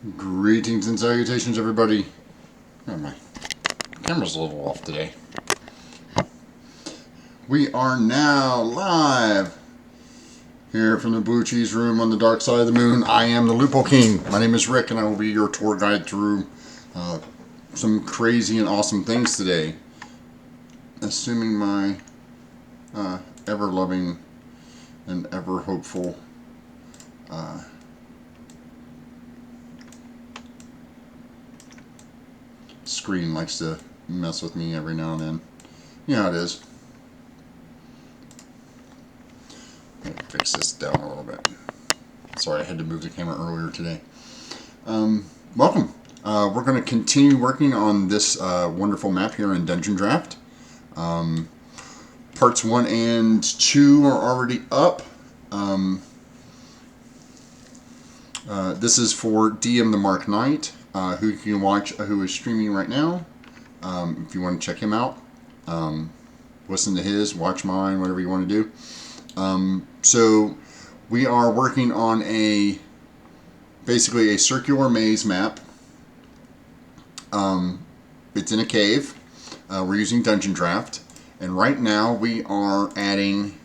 Greetings and salutations, everybody. Oh, my camera's a little off today. We are now live here from the Blue Cheese Room on the dark side of the moon. I am the Loophole King. My name is Rick, and I will be your tour guide through some crazy and awesome things today. Assuming my ever-loving and ever-hopeful screen likes to mess with me every now and then. You know how it is. Let me fix this down a little bit. Sorry, I had to move the camera earlier today. Welcome. We're going to continue working on this wonderful map here in Dungeon Draft. Parts 1 and 2 are already up. This is for DM the Mark Knight, who you can watch, who is streaming right now. If you want to check him out, listen to his, watch mine, whatever you want to do. So we are working on basically a circular maze map. It's in a cave. We're using Dungeon Draft, and right now we are adding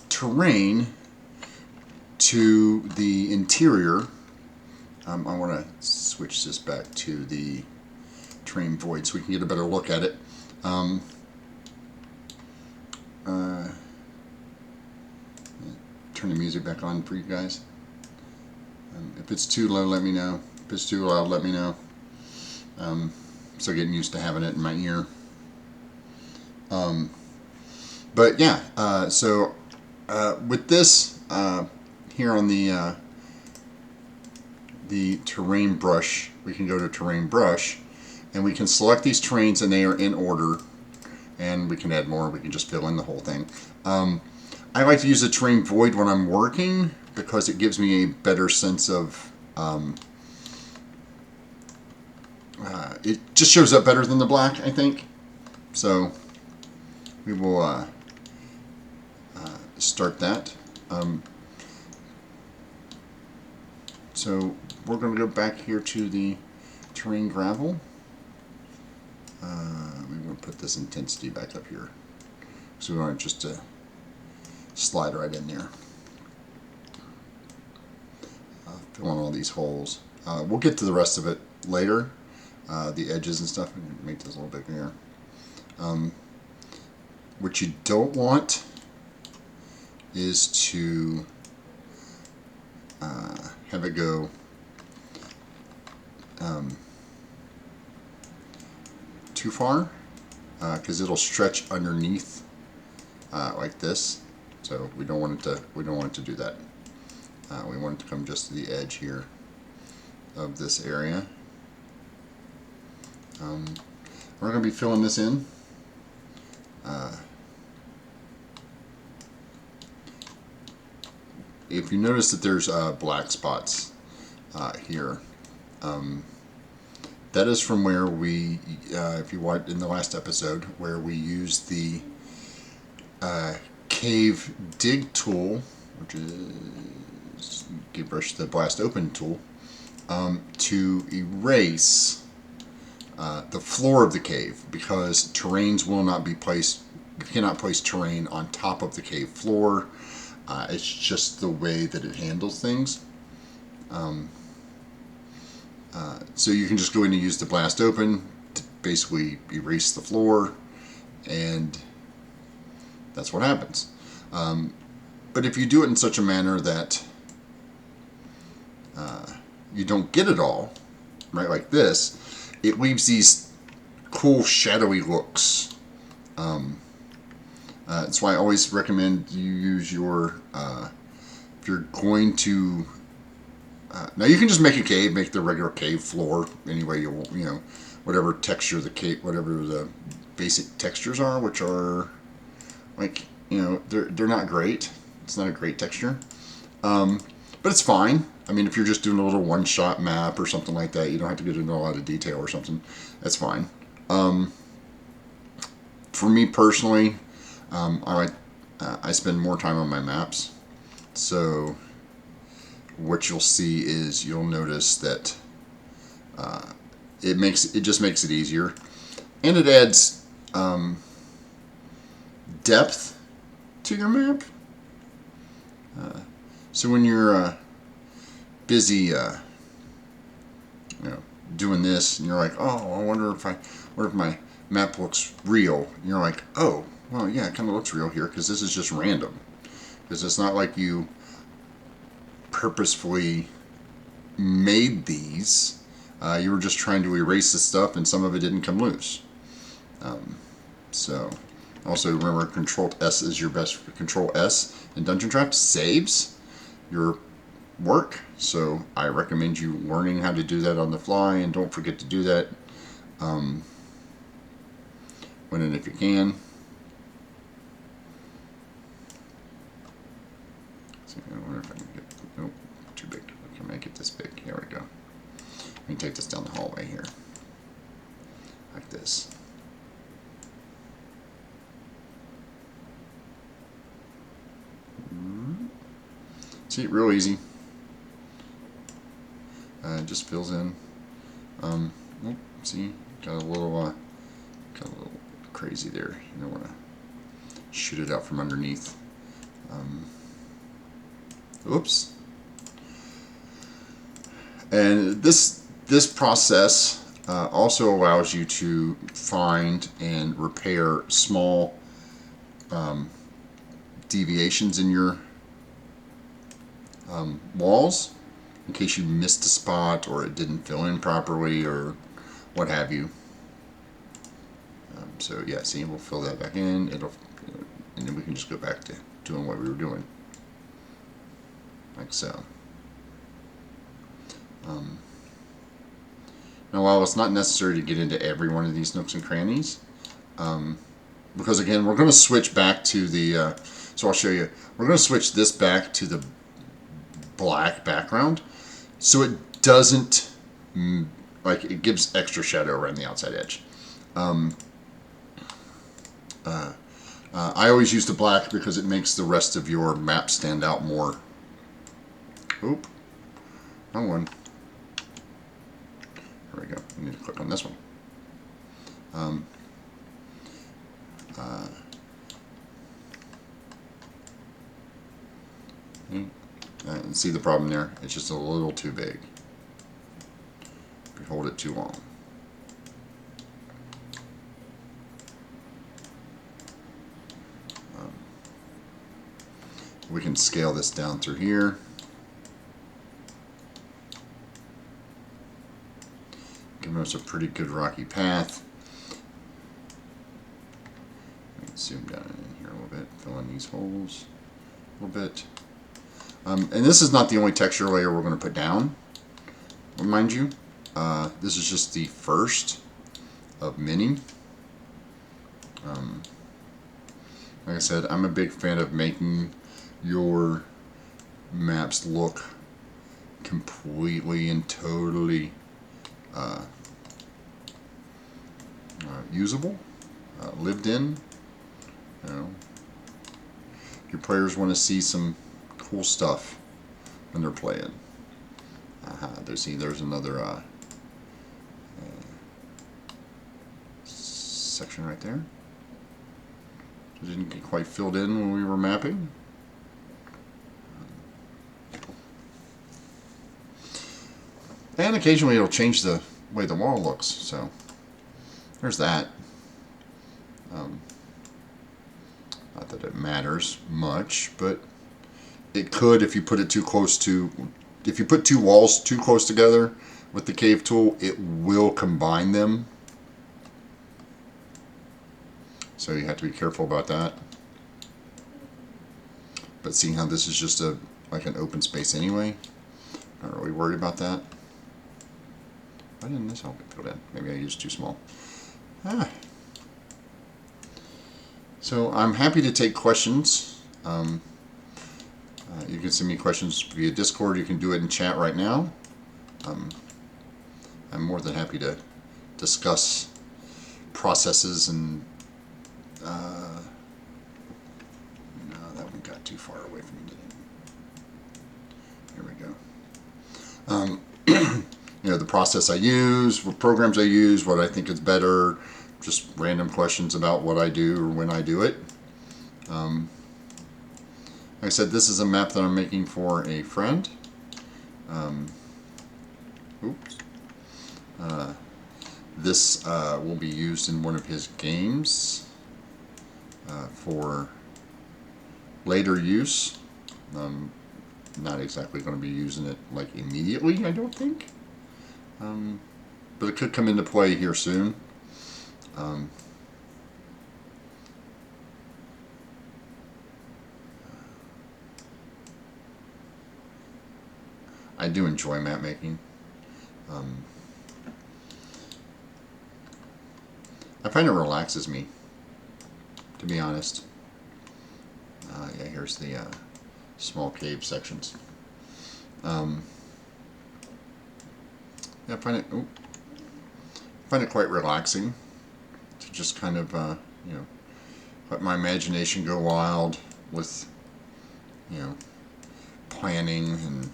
terrain to the interior. I want to switch this back to the terrain void so we can get a better look at it. Turn the music back on for you guys. If it's too low, let me know. If it's too loud, let me know. So getting used to having it in my ear. But yeah, so with this here on the terrain brush, we can go to terrain brush, and we can select these terrains, and they are in order. And we can add more. We can just fill in the whole thing. I like to use the terrain void when I'm working because it gives me a better sense of. It just shows up better than the black, I think. So we will start that. So we're going to go back here to the terrain gravel. We're going to put this intensity back up here. So we want it just to slide right in there. Fill in all these holes. We'll get to the rest of it later. The edges and stuff. Make this a little bigger here. What you don't want is to have it go too far, because it'll stretch underneath like this. So we don't want it to. We don't want it to do that. We want it to come just to the edge here of this area. We're going to be filling this in. If you notice that there's black spots here, that is from where we, if you watched in the last episode, where we used the cave dig tool, which is brush the blast open tool, to erase the floor of the cave, because terrains will not be placed. You cannot place terrain on top of the cave floor. It's just the way that it handles things. So you can just go in and use the blast open to basically erase the floor, and that's what happens. But if you do it in such a manner that you don't get it all, right, like this, it leaves these cool shadowy looks. That's why I always recommend you use your, if you're going to, now you can just make a cave, make the regular cave floor any way you know, whatever texture the cave, whatever the basic textures are, which are like, you know, they're not great. It's not a great texture, but it's fine. I mean, if you're just doing a little one-shot map or something like that, you don't have to get into a lot of detail or something. That's fine. For me personally, I spend more time on my maps. So what you'll see is you'll notice that It just makes it easier, and it adds depth to your map. So when you're busy, doing this, and you're like, oh, I wonder if my map looks real. And you're like, oh, well, yeah, it kind of looks real here because this is just random. Because it's not like you purposefully made these. You were just trying to erase the stuff, and some of it didn't come loose. So, also remember, Control S is your best. Control S in Dungeon Draft saves your work. So I recommend you learning how to do that on the fly, and don't forget to do that when and if you can. So I wonder if I can get. Nope, too big. Can I get this big? Here we go. Let me take this down the hallway here, like this. See, real easy. It just fills in. See, got a little crazy there. You don't want to shoot it out from underneath. Oops. And this process also allows you to find and repair small deviations in your walls, in case you missed a spot or it didn't fill in properly or what have you. So yeah, see, we'll fill that back in. And then we can just go back to doing what we were doing, like so. Now, while it's not necessary to get into every one of these nooks and crannies, because again, we're going to switch back to the. So I'll show you. We're going to switch this back to the black background, so it doesn't it gives extra shadow around the outside edge. I always use the black because it makes the rest of your map stand out more. Oop, wrong one. There we go. I need to click on this one. And see the problem there? It's just a little too big. If you hold it too long. We can scale this down through here. Giving us a pretty good rocky path. Zoom down in here a little bit, fill in these holes a little bit. And this is not the only texture layer we're going to put down, mind you. This is just the first of many. Like I said, I'm a big fan of making your maps look completely and totally usable, lived in. You know, your players want to see some cool stuff when they're playing. There's another section right there. It didn't get quite filled in when we were mapping. And occasionally it'll change the way the wall looks, so there's that. Not that it matters much, but it could if you put it too close to, if you put two walls too close together with the cave tool, it will combine them. So you have to be careful about that. But seeing how this is just like an open space anyway, not really worried about that. Why didn't this all get filled in? Maybe I used too small. So I'm happy to take questions. You can send me questions via Discord. You can do it in chat right now. I'm more than happy to discuss processes and no, that one got too far away from me, didn't it? Here we go. know, the process I use, what programs I use, what I think is better, just random questions about what I do or when I do it. Like I said, this is a map that I'm making for a friend. Oops. This will be used in one of his games for later use. Not exactly going to be using it like immediately, I don't think. But it could come into play here soon. I do enjoy map making. I find it relaxes me, to be honest. Yeah, here's the small cave sections. Yeah, I find it quite relaxing to just kind of you know, let my imagination go wild with, you know, planning and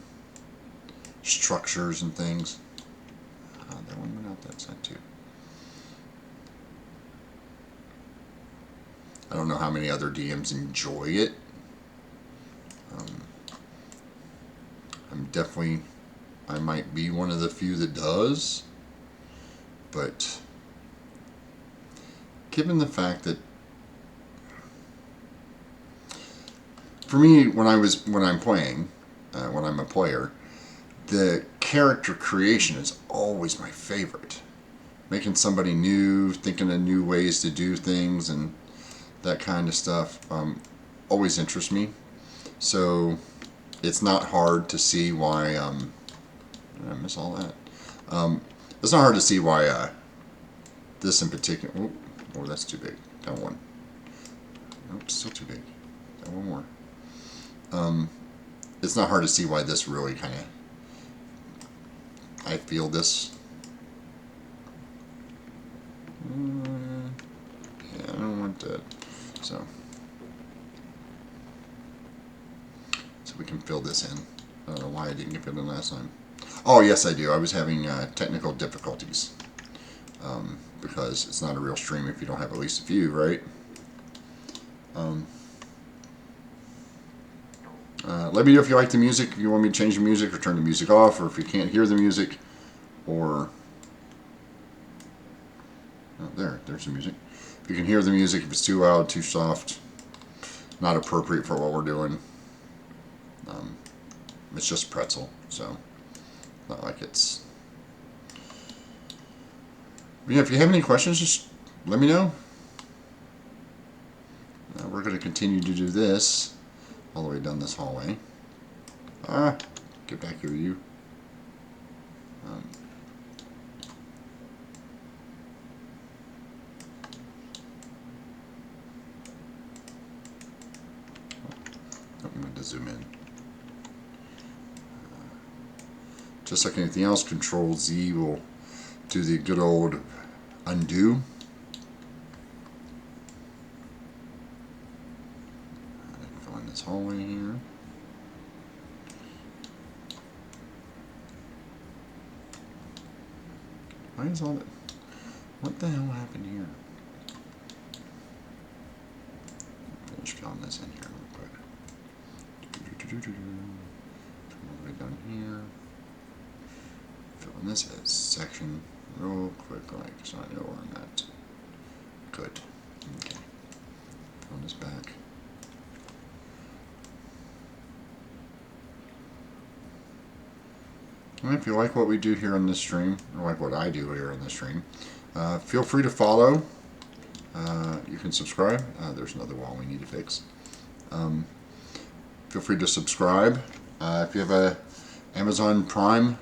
structures and things. That one went out that side too. I don't know how many other DMs enjoy it. I might be one of the few that does, but given the fact that for me, when I'm playing, when I'm a player, the character creation is always my favorite. Making somebody new, thinking of new ways to do things, and that kind of stuff always interests me. So it's not hard to see why. Did I miss all that? It's not hard to see why this in particular. Oh, that's too big. That one. Oops, still too big. That one more. It's not hard to see why this really kind of. I feel this. Yeah, I don't want that. So we can fill this in. I don't know why I didn't get it in last time. Oh, yes, I do. I was having technical difficulties because it's not a real stream if you don't have at least a few, right? Let me know if you like the music, if you want me to change the music or turn the music off, or if you can't hear the music, or... Oh, there's the music. If you can hear the music, if it's too loud, too soft, not appropriate for what we're doing. It's just pretzel, so not like it's... But yeah, if you have any questions, just let me know. We're going to continue to do this all the way down this hallway. Get back here, you. I'm going to zoom in. Just like anything else, Control Z will do the good old undo. Fill in this hallway here. Why is all that? What the hell happened here? Finish filling this in here real quick. Come all the way down here. Fill in this section real quick, like so I know where I'm at. Good. Okay. Fill this back. And if you like what we do here on this stream, or like what I do here on this stream, feel free to follow. You can subscribe. There's another wall we need to fix. Feel free to subscribe. If you have a Amazon Prime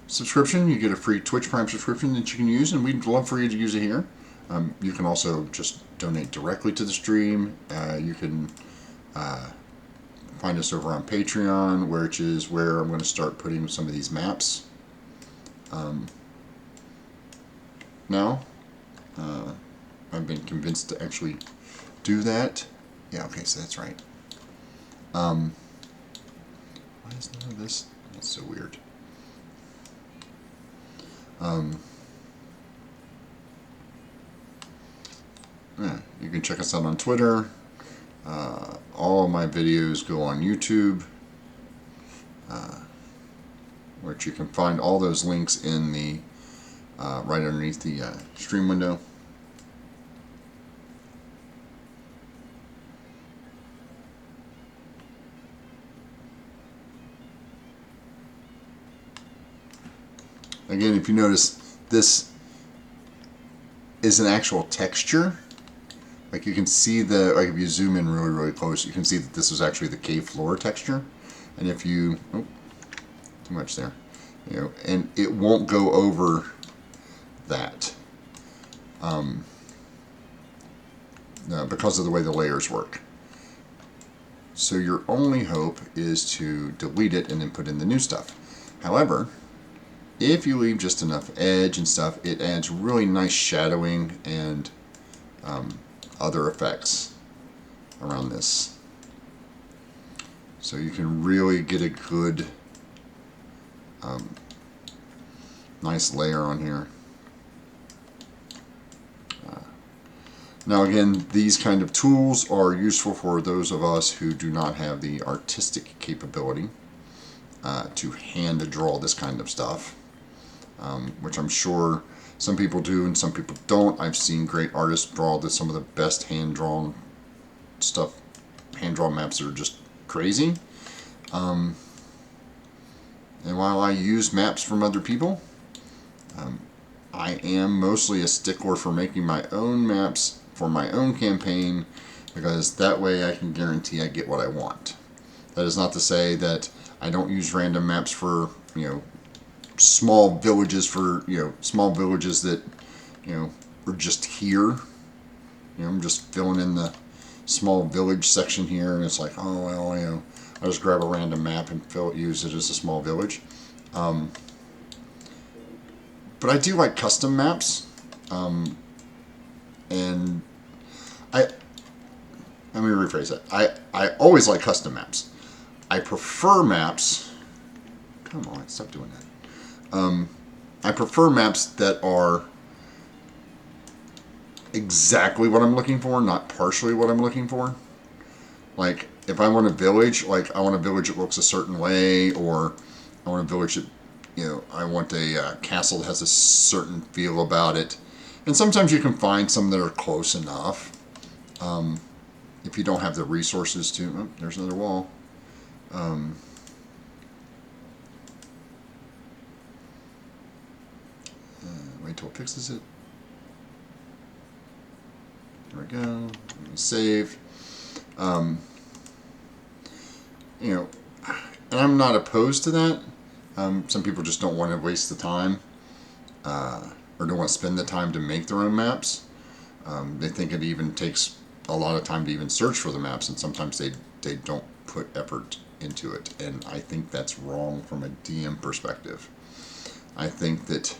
subscription, you get a free Twitch Prime subscription that you can use, and we'd love for you to use it here. You can also just donate directly to the stream. You can find us over on Patreon, which is where I'm going to start putting some of these maps. Now, I've been convinced to actually do that. Yeah, okay, so that's right. Why is none of this? That's so weird. Yeah, you can check us out on Twitter. All of my videos go on YouTube, which you can find all those links in the right underneath the stream window. Again, if you notice, this is an actual texture. Like you can see like if you zoom in really, really close, you can see that this is actually the cave floor texture. And if you, oh, too much there, and it won't go over that because of the way the layers work. So your only hope is to delete it and then put in the new stuff. However, if you leave just enough edge and stuff, it adds really nice shadowing and other effects around this. So you can really get a good, nice layer on here. Now again, these kind of tools are useful for those of us who do not have the artistic capability to hand draw this kind of stuff, which I'm sure some people do and some people don't. I've seen great artists draw some of the best hand-drawn stuff, hand-drawn maps that are just crazy. And while I use maps from other people, I am mostly a stickler for making my own maps for my own campaign, because that way I can guarantee I get what I want. That is not to say that I don't use random maps for, small villages that, are just here. I'm just filling in the small village section here, and it's like, oh, well, I just grab a random map and use it as a small village. But I do like custom maps, and let me rephrase that. I always like custom maps. I prefer maps. Come on, stop doing that. I prefer maps that are exactly what I'm looking for, not partially what I'm looking for. Like, if I want a village, I want a village that looks a certain way, or I want a village that, I want a castle that has a certain feel about it. And sometimes you can find some that are close enough. If you don't have the resources to... Oh, there's another wall. Wait till it fixes it. There we go. Save. And I'm not opposed to that. Some people just don't want to waste the time, or don't want to spend the time to make their own maps. They think it even takes a lot of time to even search for the maps, and sometimes they don't put effort into it. And I think that's wrong from a DM perspective. I think that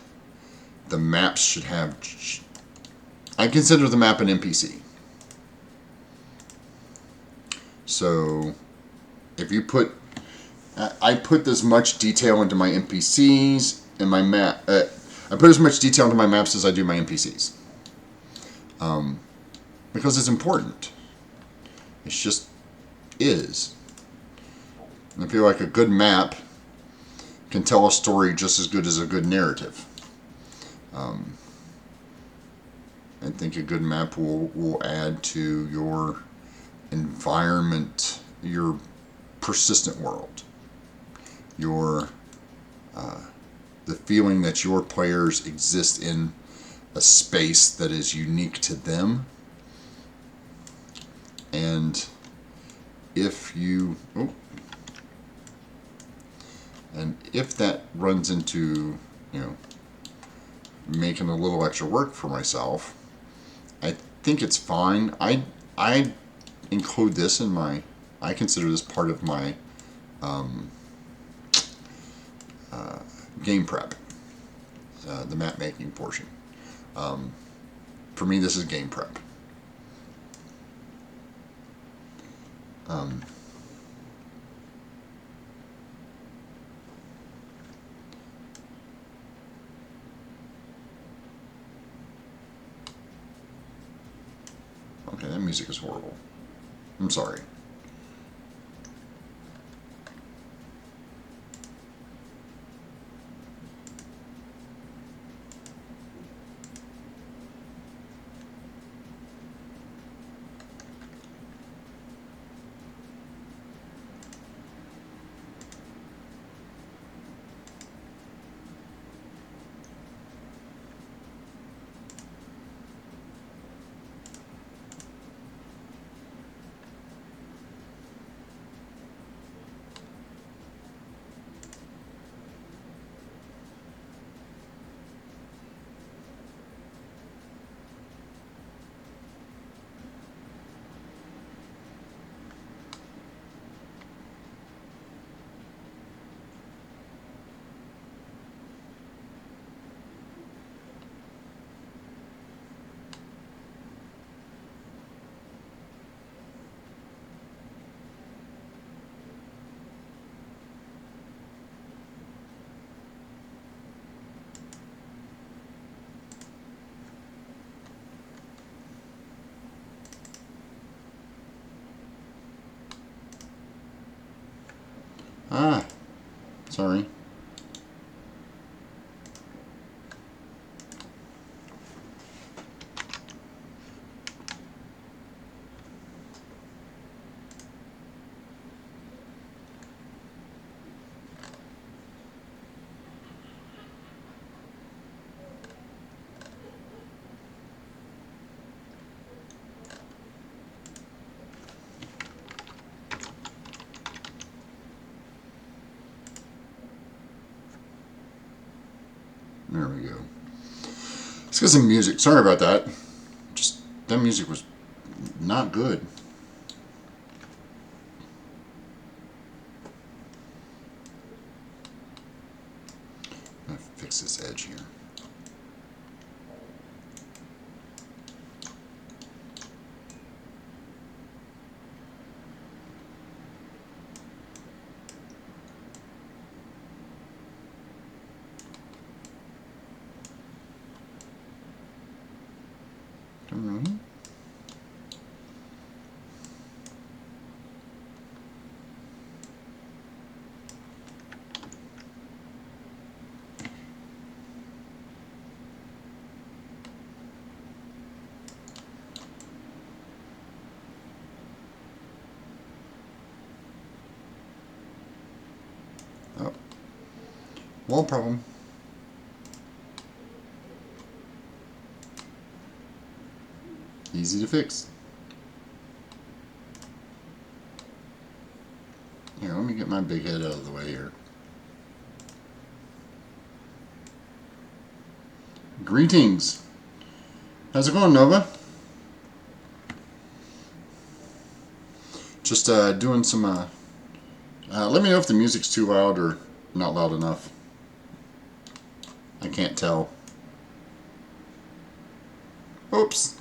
the maps should have... I consider the map an NPC. So if you put... I put as much detail into my NPCs and my map... I put as much detail into my maps as I do my NPCs. Because it's important. It just is. And I feel like a good map can tell a story just as good as a good narrative. I think a good map will add to your environment, your persistent world, your the feeling that your players exist in a space that is unique to them. And if you... Oh, and if that runs into, making a little extra work for myself, I think it's fine. I include this in my... I consider this part of my game prep, the map making portion. For me, this is game prep. music is horrible. I'm sorry. Ah, sorry. There we go. Let's get some music. Sorry about that. Just, that music was not good. I'm gonna fix this edge here. Mm-hmm. Oh, wall problem. Easy to fix. Here, let me get my big head out of the way here. Greetings. How's it going, Nova? Just doing some... let me know if the music's too loud or not loud enough. I can't tell. Oops.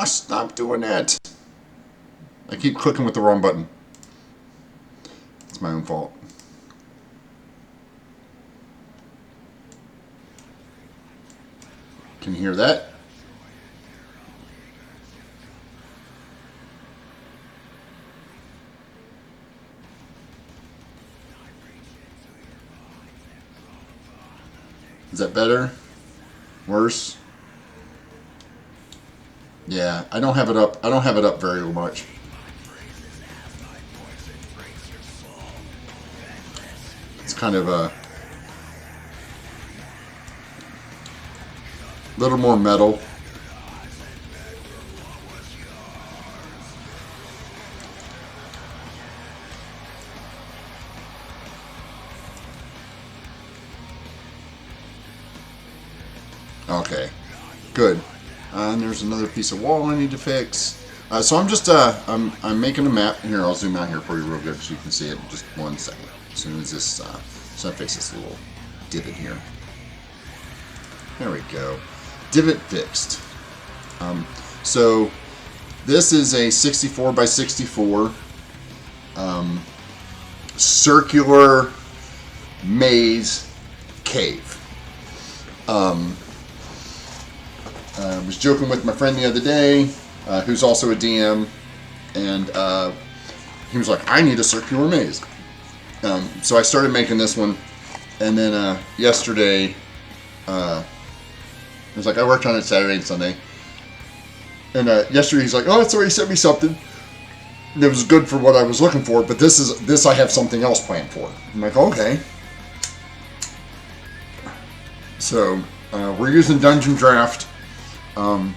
Stop doing that. I keep clicking with the wrong button. It's my own fault. Can you hear that? Is that better? Worse? Yeah, I don't have it up. I don't have it up very much. It's kind of a little more metal. Okay, good. And there's another piece of wall I need to fix. So I'm just I'm making a map here. I'll zoom out here for you real good so you can see it in just 1 second. As soon as this, so I fix this little divot here. There we go. Divot fixed. So this is a 64 by 64 circular maze cave. I was joking with my friend the other day, who's also a DM, and he was like, I need a circular maze. So I started making this one, and then yesterday, it was like I worked on it Saturday and Sunday, and yesterday he's like, oh, sorry, he sent me something. And it was good for what I was looking for, but this I have something else planned for. I'm like, okay. So we're using Dungeon Draft. I've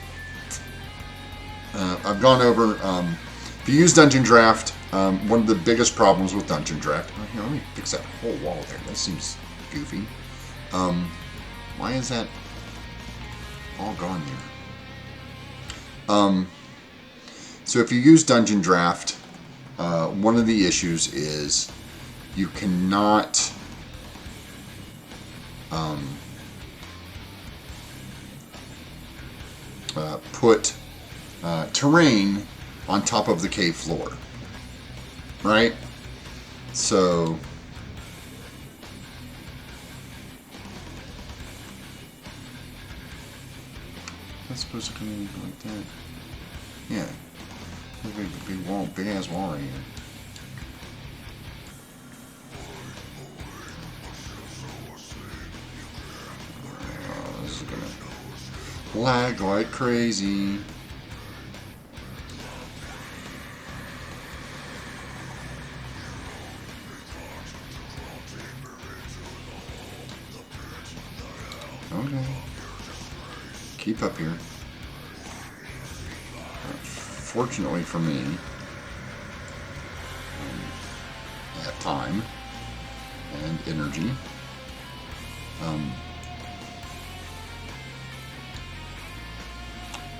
gone over. If you use Dungeon Draft, one of the biggest problems with Dungeon Draft. Oh, here, let me fix that whole wall there. That seems goofy. Why is that all gone here? So if you use Dungeon Draft, one of the issues is you cannot put terrain on top of the cave floor, right? So that's supposed to come in like that. Yeah. Big wall, big ass wall right here. Oh, this is gonna lag like crazy. Okay. Keep up here. Fortunately for me, I have time and energy.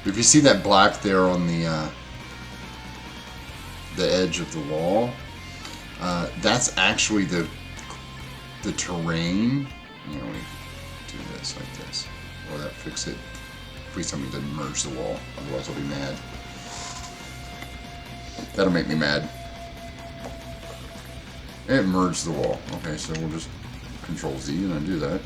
If you see that black there on the edge of the wall, that's actually the terrain. You know, we do this like this. Will that fix it? Please tell me it doesn't merge the wall, otherwise I'll be mad. That'll make me mad. It merged the wall. Okay, so we'll just Control Z and undo that.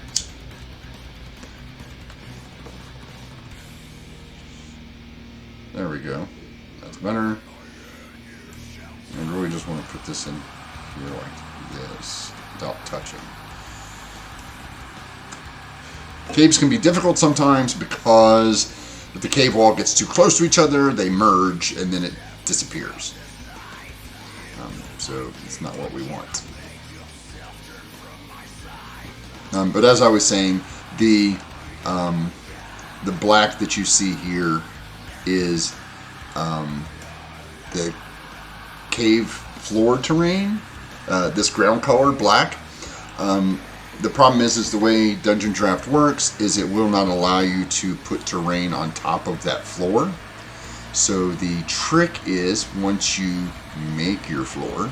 There we go. That's better. I really just want to put this in here like this, without touching. Caves can be difficult sometimes because if the cave wall gets too close to each other, they merge and then it disappears. So it's not what we want. But as I was saying, the black that you see here is the cave floor terrain. This ground color, black. The problem is the way Dungeon Draft works is it will not allow you to put terrain on top of that floor. So the trick is once you make your floor,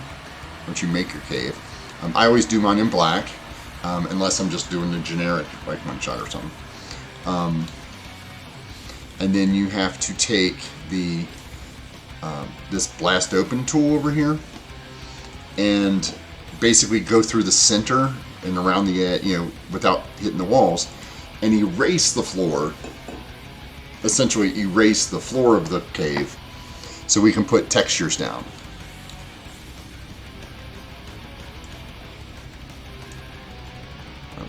once you make your cave, I always do mine in black, unless I'm just doing the generic like one shot or something. And then you have to take the this blast open tool over here and basically go through the center and around the edge, you know, without hitting the walls, and erase the floor. Essentially erase the floor of the cave so we can put textures down.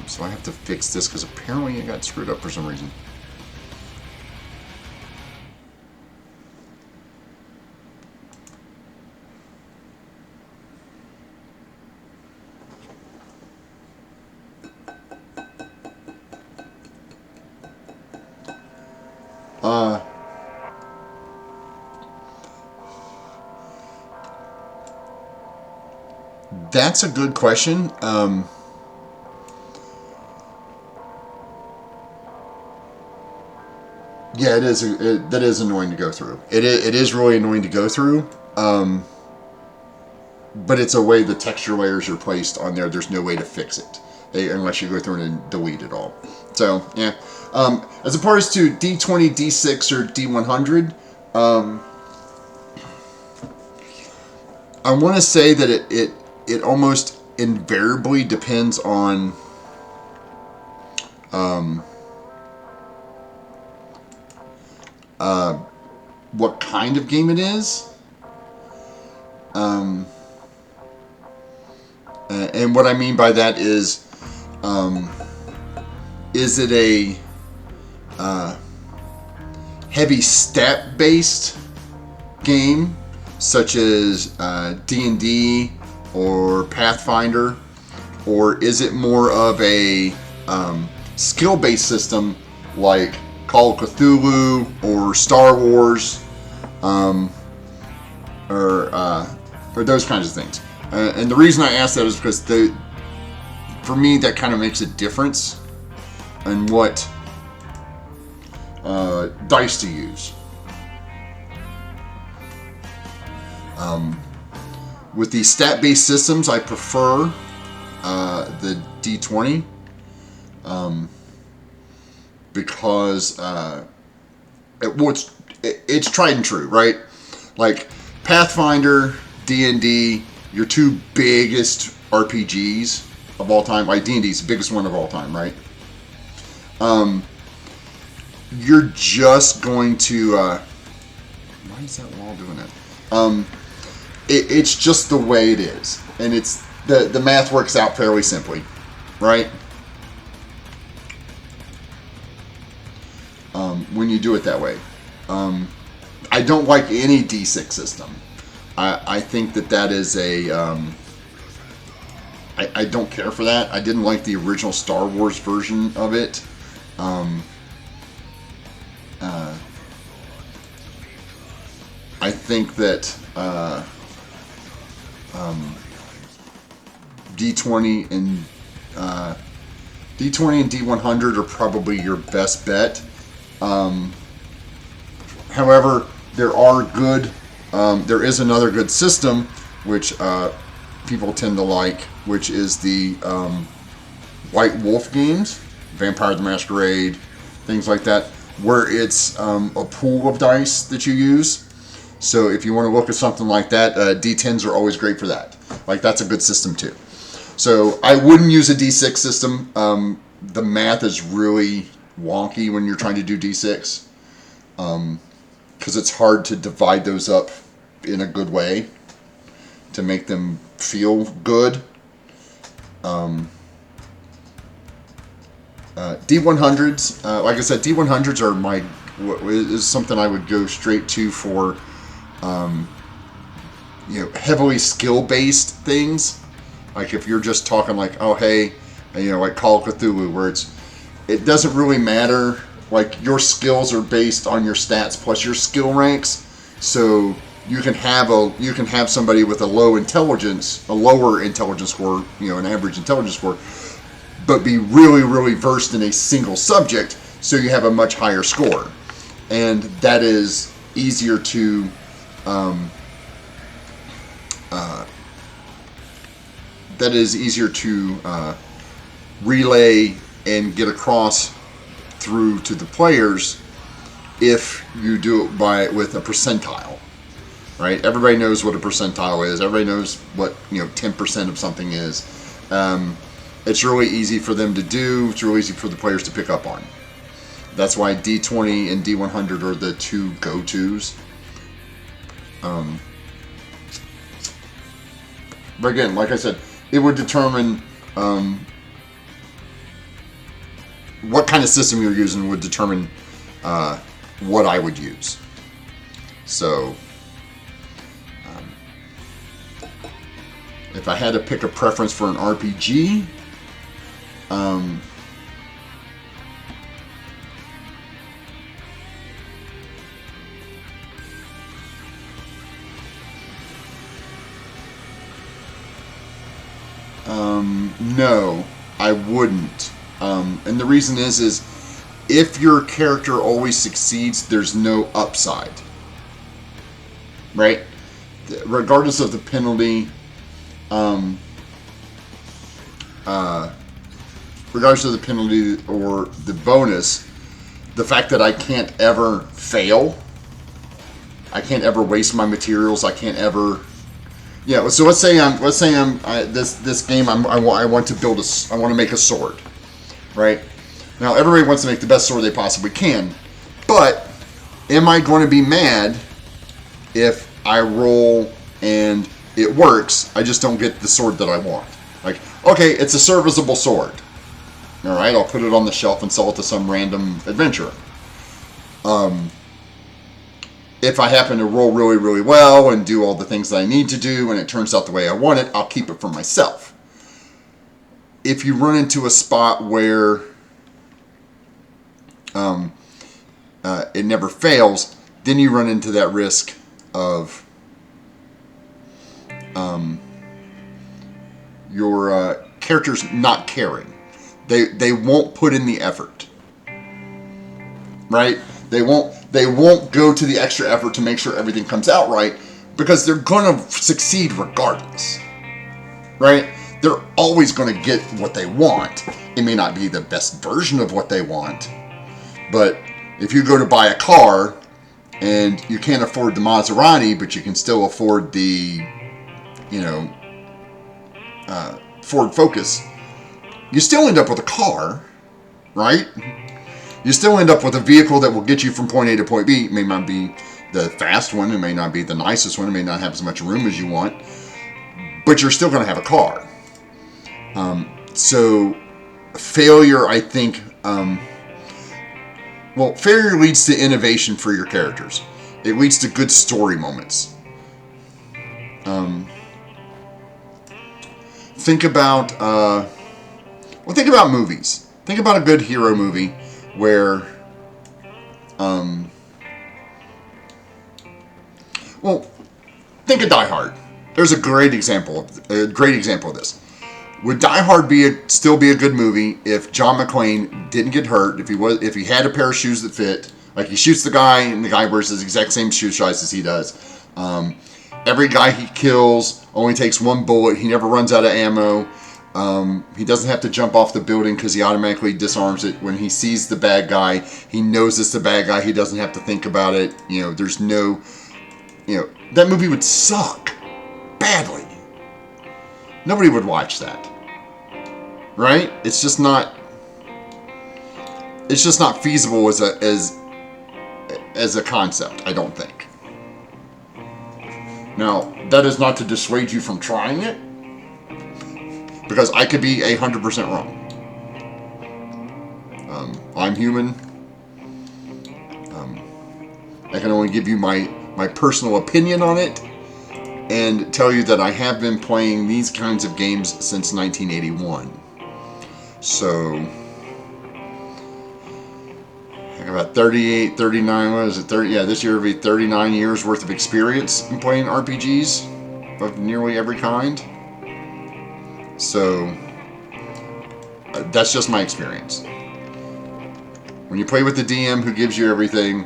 So I have to fix this because apparently it got screwed up for some reason. That's a good question. Yeah, it is. That is annoying to go through. It is really annoying to go through. But it's a way the texture layers are placed on there. There's no way to fix it unless you go through and delete it all. So yeah. As opposed to D20, D6, or D100, I want to say that it almost invariably depends on what kind of game it is. And what I mean by that is it a heavy stat-based game, such as D&D or Pathfinder, or is it more of a skill-based system like Call of Cthulhu or Star Wars, or those kinds of things? And the reason I ask that is because for me, that kind of makes a difference in what dice to use. With these stat-based systems, I prefer the D20 because it's tried and true, right? Like Pathfinder, D&D, your two biggest RPGs of all time. Like D&D is the biggest one of all time, right? You're just going to... why is that wall doing that? It's just the way it is. And it's the math works out fairly simply, right? When you do it that way. I don't like any D6 system. I think that is a... I don't care for that. I didn't like the original Star Wars version of it. I think that D20 and D100 are probably your best bet. However, there is another good system which people tend to like, which is the White Wolf games, Vampire the Masquerade, things like that, where it's a pool of dice that you use. So if you want to look at something like that, D10s are always great for that. Like, that's a good system too. So I wouldn't use a D6 system. The math is really wonky when you're trying to do D6, because it's hard to divide those up in a good way to make them feel good. D100s, like I said, D100s are is something I would go straight to for heavily skill-based things. Like if you're just talking like, oh hey, like Call of Cthulhu, where it doesn't really matter. Like your skills are based on your stats plus your skill ranks. So you can have somebody with a lower intelligence score, an average intelligence score, but be really, really versed in a single subject, so you have a much higher score. And that is easier to relay and get across through to the players if you do it with a percentile, right? Everybody knows what a percentile is. Everybody knows what 10% of something is. It's really easy for them to do. It's really easy for the players to pick up on. That's why D20 and D100 are the two go-tos. But again, like I said, it would determine what kind of system you're using would determine what I would use. So, if I had to pick a preference for an RPG, no, I wouldn't. And the reason is if your character always succeeds, there's no upside. Right? Regardless of the penalty, regardless of the penalty or the bonus, the fact that I can't ever fail, I can't ever waste my materials, I can't ever... Yeah, so let's say this game I want to make a sword, right? Now everybody wants to make the best sword they possibly can, but am I going to be mad if I roll and it works, I just don't get the sword that I want? Like, okay, it's a serviceable sword. All right, I'll put it on the shelf and sell it to some random adventurer. If I happen to roll really, really well and do all the things that I need to do and it turns out the way I want it, I'll keep it for myself. If you run into a spot where it never fails, then you run into that risk of your characters not caring. They won't put in the effort, right? They won't go to the extra effort to make sure everything comes out right, because they're going to succeed regardless, right? They're always going to get what they want. It may not be the best version of what they want, but if you go to buy a car and you can't afford the Maserati, but you can still afford the, Ford Focus, you still end up with a car, right? You still end up with a vehicle that will get you from point A to point B. It may not be the fast one. It may not be the nicest one. It may not have as much room as you want. But you're still going to have a car. So failure, I think... failure leads to innovation for your characters. It leads to good story moments. Think about movies. Think about a good hero movie where, think of Die Hard. There's a great example of this. Would Die Hard still be a good movie if John McClane didn't get hurt? If he had a pair of shoes that fit, like he shoots the guy and the guy wears his exact same shoe size as he does. Every guy he kills only takes one bullet. He never runs out of ammo. He doesn't have to jump off the building because he automatically disarms it. When he sees the bad guy, he knows it's the bad guy. He doesn't have to think about it. There's no, that movie would suck badly. Nobody would watch that, right? It's just not feasible as a concept, I don't think. Now, that is not to dissuade you from trying it, because I could be 100% wrong. I'm human. I can only give you my personal opinion on it and tell you that I have been playing these kinds of games since 1981. So, I got about 38, 39, what is it? 30, yeah, this year will be 39 years worth of experience in playing RPGs of nearly every kind. So, that's just my experience. When you play with the DM who gives you everything,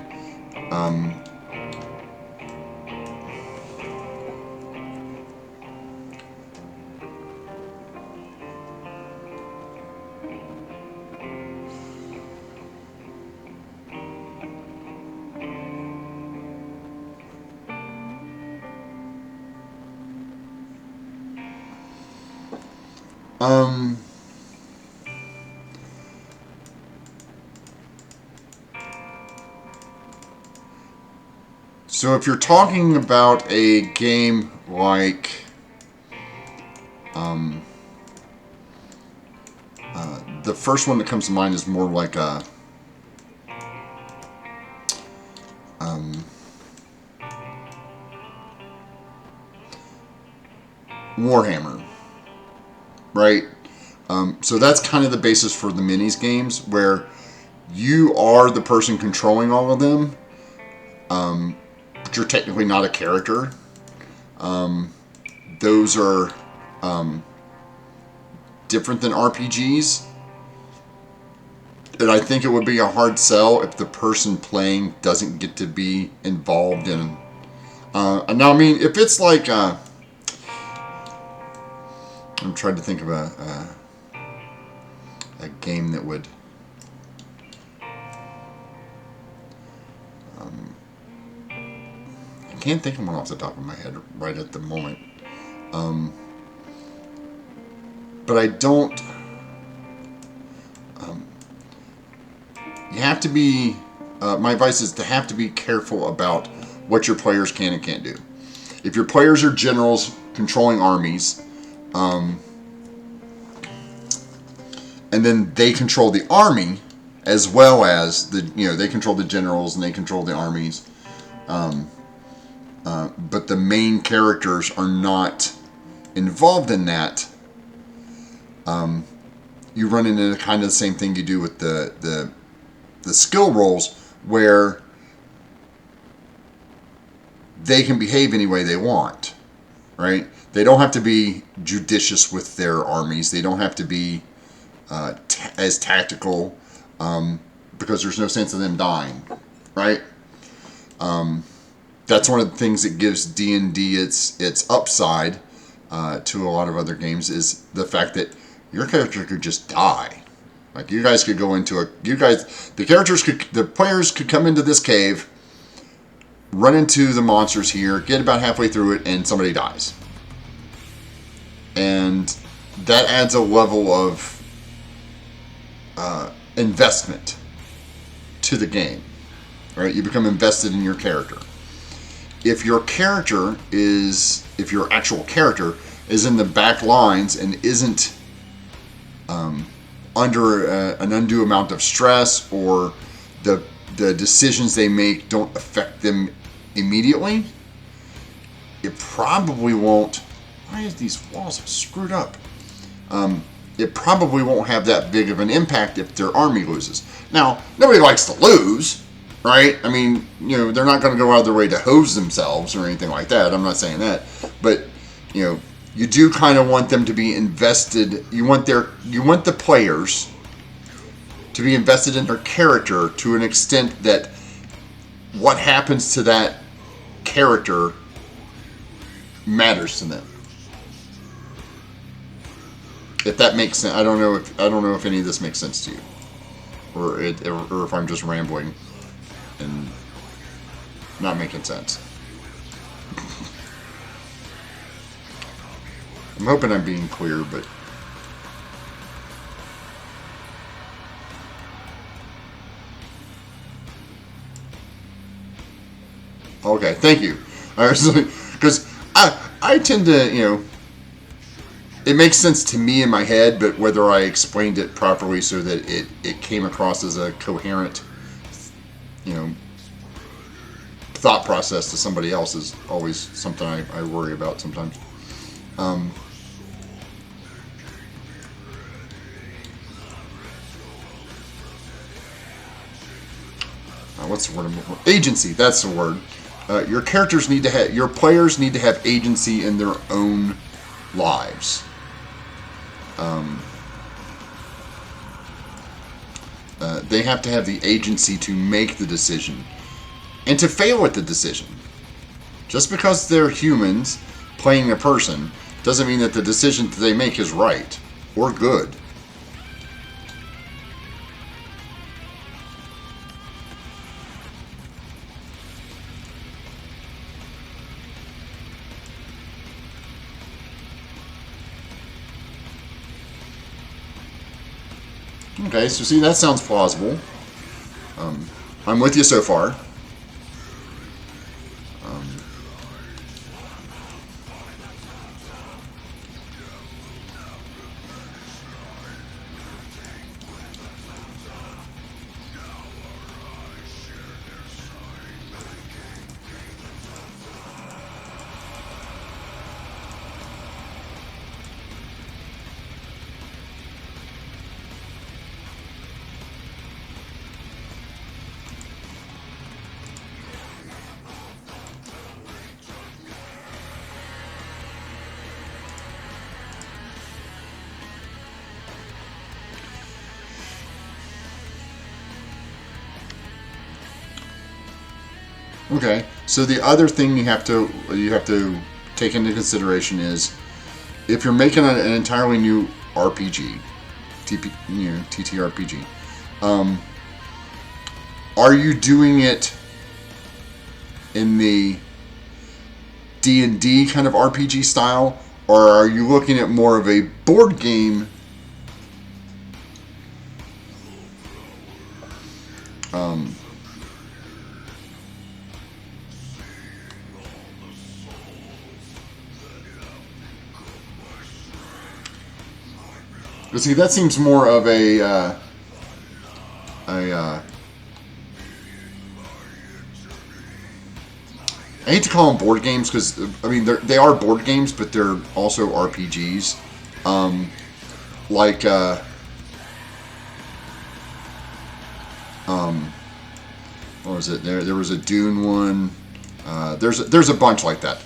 so if you're talking about a game like the first one that comes to mind is more like a Warhammer, right? So that's kind of the basis for the minis games, where you are the person controlling all of them, but you're technically not a character. Those are different than RPGs, and I think it would be a hard sell if the person playing doesn't get to be involved in. Now, I mean, if it's like I'm trying to think of a game that would. I can't think of one off the top of my head right at the moment. But I don't. You have to be my advice is to have to be careful about what your players can and can't do. If your players are generals controlling armies, and then they control the army, as well as they control the generals and they control the armies, but the main characters are not involved in that. You run into kind of the same thing you do with the skill rolls, where they can behave any way they want, right? They don't have to be judicious with their armies. They don't have to be as tactical, because there's no sense of them dying, right? That's one of the things that gives D&D its upside to a lot of other games, is the fact that your character could just die. Like, you guys could go into the players could come into this cave, run into the monsters here, get about halfway through it, and somebody dies. And that adds a level of investment to the game, right? You become invested in your character. If your actual character is in the back lines and isn't under an undue amount of stress, or the decisions they make don't affect them immediately, it probably won't. Why is these walls screwed up? It probably won't have that big of an impact if their army loses. Now, nobody likes to lose, right? I mean, they're not going to go out of their way to hose themselves or anything like that. I'm not saying that, but you do kind of want them to be invested. You want the players to be invested in their character to an extent that what happens to that character matters to them. If that makes sense. I don't know if any of this makes sense to you, or if I'm just rambling and not making sense. I'm hoping I'm being clear, but okay, thank you. Because I tend to, it makes sense to me in my head, but whether I explained it properly so that it came across as a coherent, thought process to somebody else is always something I worry about sometimes. What's the word? Agency. That's the word. Your players need to have agency in their own lives. They have to have the agency to make the decision and to fail at the decision. Just because they're humans playing a person doesn't mean that the decision that they make is right or good. Okay, so see, that sounds plausible. I'm with you so far. Okay, so the other thing you have to take into consideration is if you're making an entirely new RPG, TTRPG, are you doing it in the D&D kind of RPG style, or are you looking at more of a board game But see, that seems more of a I hate to call them board games because I mean they are board games, but they're also RPGs. Like what was it? There was a Dune one. There's a bunch like that.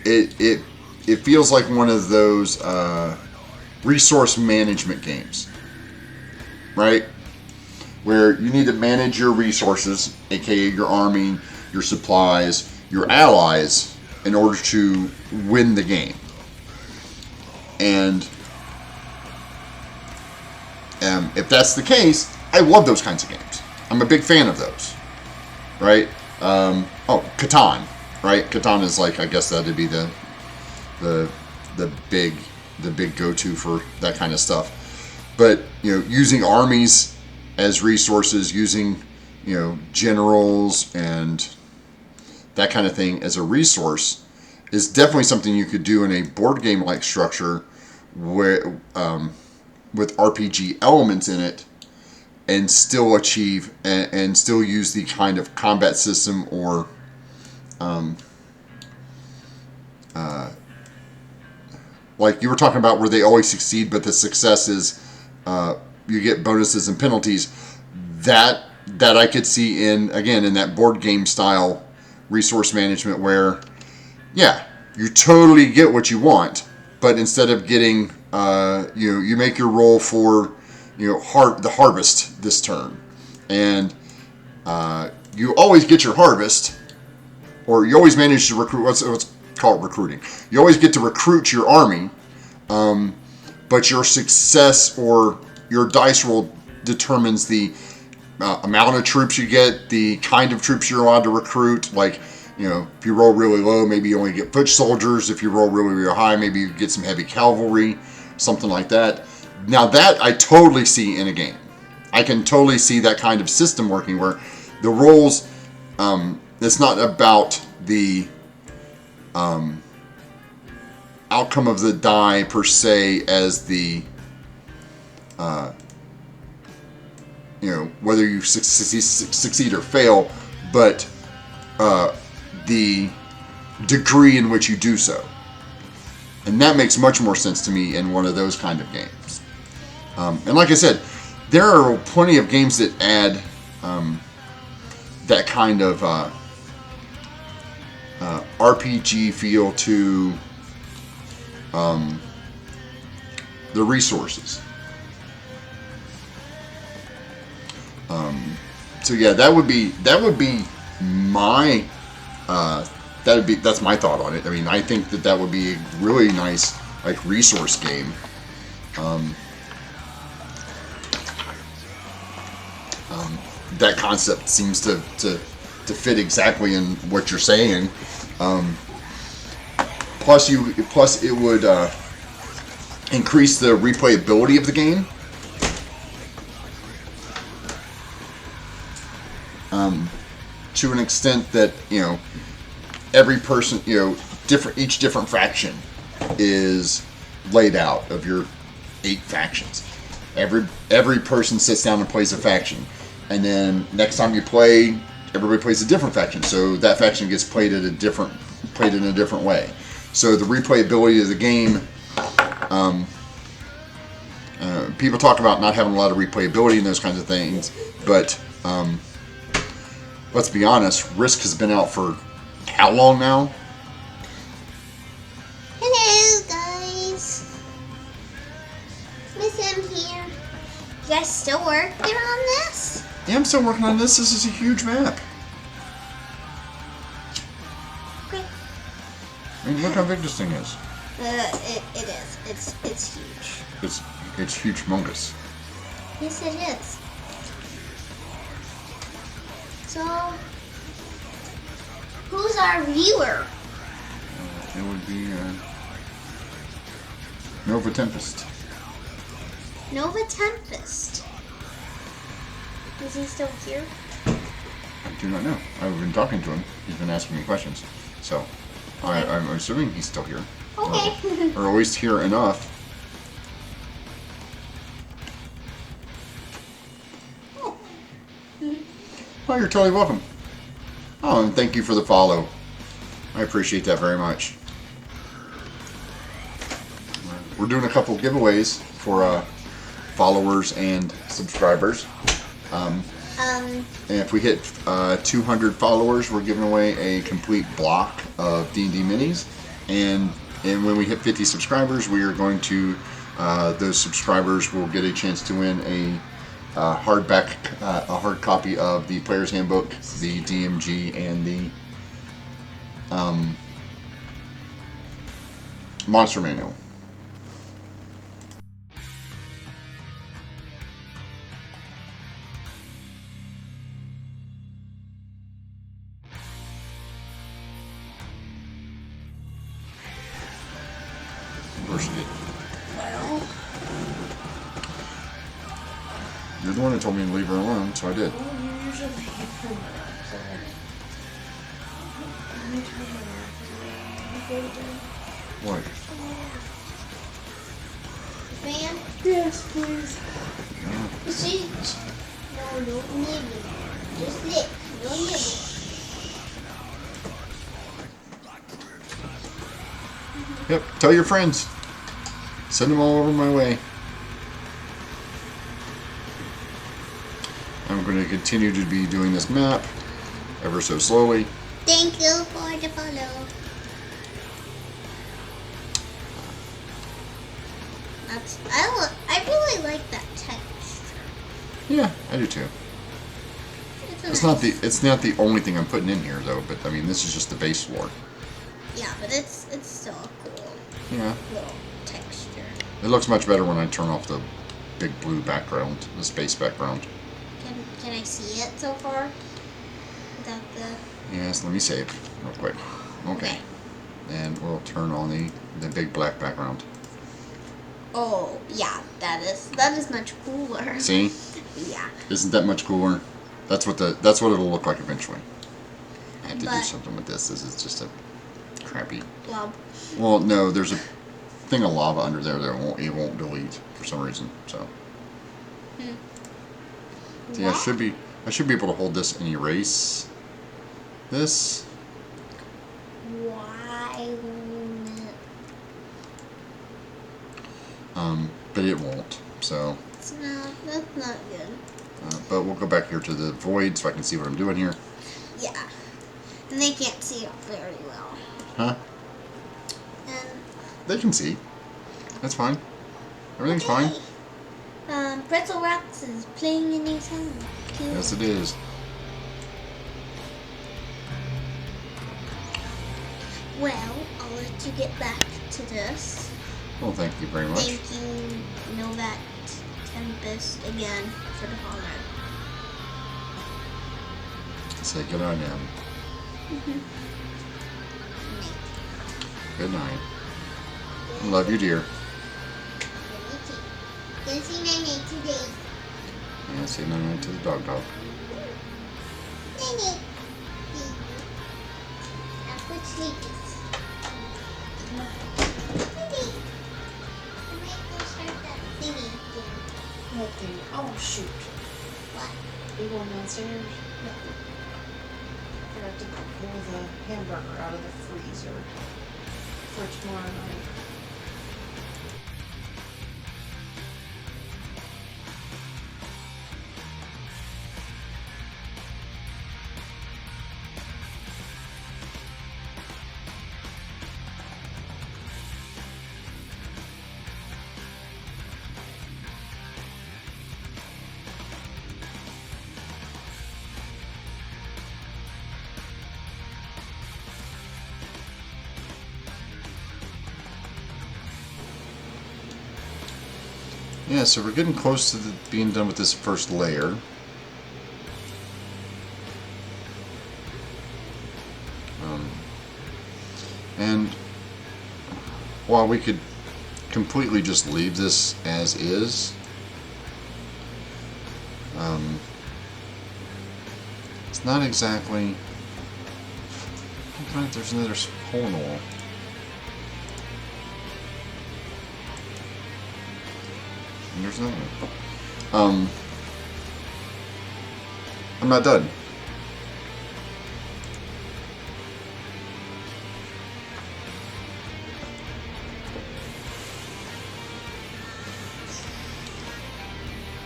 It feels like one of those resource management games, right? Where you need to manage your resources, aka your army, your supplies, your allies, in order to win the game. And if that's the case, I love those kinds of games. I'm a big fan of those, right? Catan, right? Catan is like, I guess that'd be the big go-to for that kind of stuff. But using armies as resources, using generals and that kind of thing as a resource is definitely something you could do in a board game like structure where with RPG elements in it, and still achieve and still use the kind of combat system or like you were talking about where they always succeed, but the success is you get bonuses and penalties. That I could see in that board game style resource management where, yeah, you totally get what you want, but instead of getting you make your roll for the harvest this turn, and you always get your harvest, or you always manage to recruit. What's called recruiting. You always get to recruit your army, but your success or your dice roll determines the amount of troops you get, the kind of troops you're allowed to recruit. Like, if you roll really low, maybe you only get foot soldiers. If you roll really, really high, maybe you get some heavy cavalry, something like that. Now that I totally see in a game. I can totally see that kind of system working where the rolls, it's not about the outcome of the die per se as the whether you succeed or fail, but the degree in which you do so. And that makes much more sense to me in one of those kind of games. And like I said, there are plenty of games that add that kind of RPG feel to the resources. So yeah, that would be my that's my thought on it. I mean, I think that would be a really nice like resource game. That concept seems to fit exactly in what you're saying. Plus it would increase the replayability of the game. To an extent that every person each different faction is laid out of your 8 factions. Every person sits down and plays a faction, and then next time you play, everybody plays a different faction. So that faction gets played in a different way. So the replayability of the game. People talk about not having a lot of replayability and those kinds of things, but let's be honest, Risk has been out for how long now? Hello, guys. Miss M here. You guys still working on this? Yeah, I'm still working on this. This is a huge map. Okay. I mean, look how big this thing is. It is. It's huge. It's huge, humongous. Yes, it is. So, who's our viewer? It would be Nova Tempest. Nova Tempest. Is he still here? I do not know. I've been talking to him. He's been asking me questions. So, I'm assuming he's still here. Okay. Or at least hear enough. Oh, you're totally welcome. Oh, and thank you for the follow. I appreciate that very much. We're doing a couple giveaways for followers and subscribers. And if we hit 200 followers, we're giving away a complete block of D&D minis. And when we hit 50 subscribers, we are going to, those subscribers will get a chance to win a hard copy of the Player's Handbook, the DMG, and the Monster Manual. Where's she get? Well, You're the one that told me to leave her alone, so I did. well, you usually give her more, so let me turn her off. What? man. Yes, please. See? No, don't nibble. Just lick. Don't nibble. Yep, tell your friends. Send them all over my way. I'm going to continue to be doing this map ever so slowly. Thank you for the follow. I really like that texture. Yeah, I do too. It's not the only thing I'm putting in here though, but I mean this is just the base floor. Yeah, but it's still a cool Yeah. little texture. It looks much better when I turn off the big blue background, the space background. Can I see it so far? Without the Yes, let me save real quick. Okay. And we'll turn on the big black background. Oh yeah, that is much cooler. See? Yeah. Isn't that much cooler? That's what it'll look like eventually. I have to do But- something with this. This is just a crappy. Blob. Well, no, there's a thing of lava under there that it won't delete for some reason. So. See, I should be able to hold this and erase this. Why won't it? But it won't. So. That's not good. But we'll go back here to the void so I can see what I'm doing here. Yeah. And they can't see it very well. Huh? And They can see. That's fine. Everything's fine. Pretzel Rocks is playing a new song. Cute. Yes, it is. Well, I'll let you get back to this. Well, thank you very much. Thank you, Novat Tempest, again for the follow. Say good night now. Good night. Love you, dear. Gonna see my mate today. And say night to the dog. Nene. That's what sleep is. Nene. I might go start that thingy again. What thing? Oh, shoot. What? You going downstairs? No. I forgot to pull the hamburger out of the freezer for tomorrow night. Yeah, so we're getting close to being done with this first layer. And while we could completely just leave this as is, it's not exactly. There's another hole in the wall. And there's another one. I'm not done.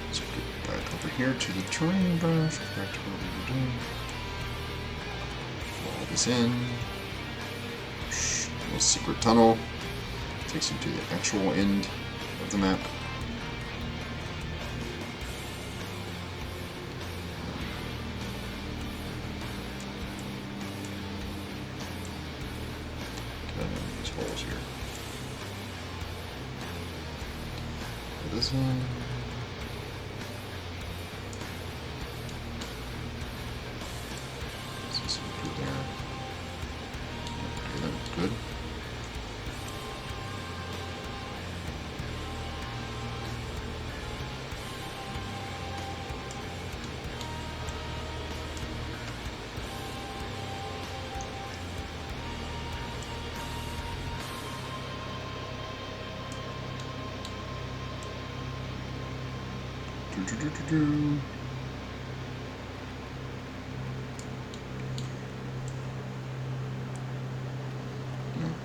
Let's get back over here to the terrain brush. Back to what we were doing. Follow this in. Little secret tunnel. Takes you to the actual end of the map. These holes here. This one. This through there. Okay, that was good.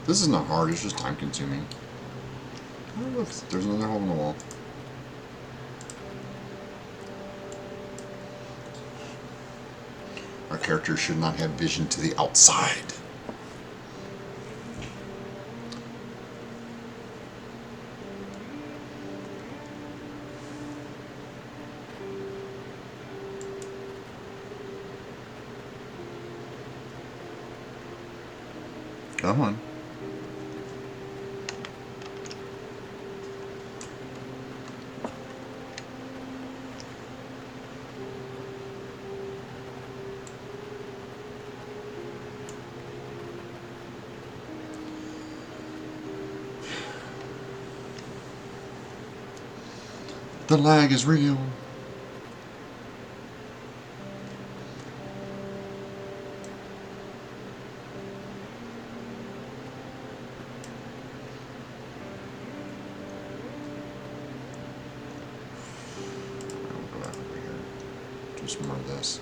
This is not hard, it's just time consuming. Oh, look, there's another hole in the wall. Our character should not have vision to the outside. Come on. The lag is real. I'll go back over here. Do some more of this.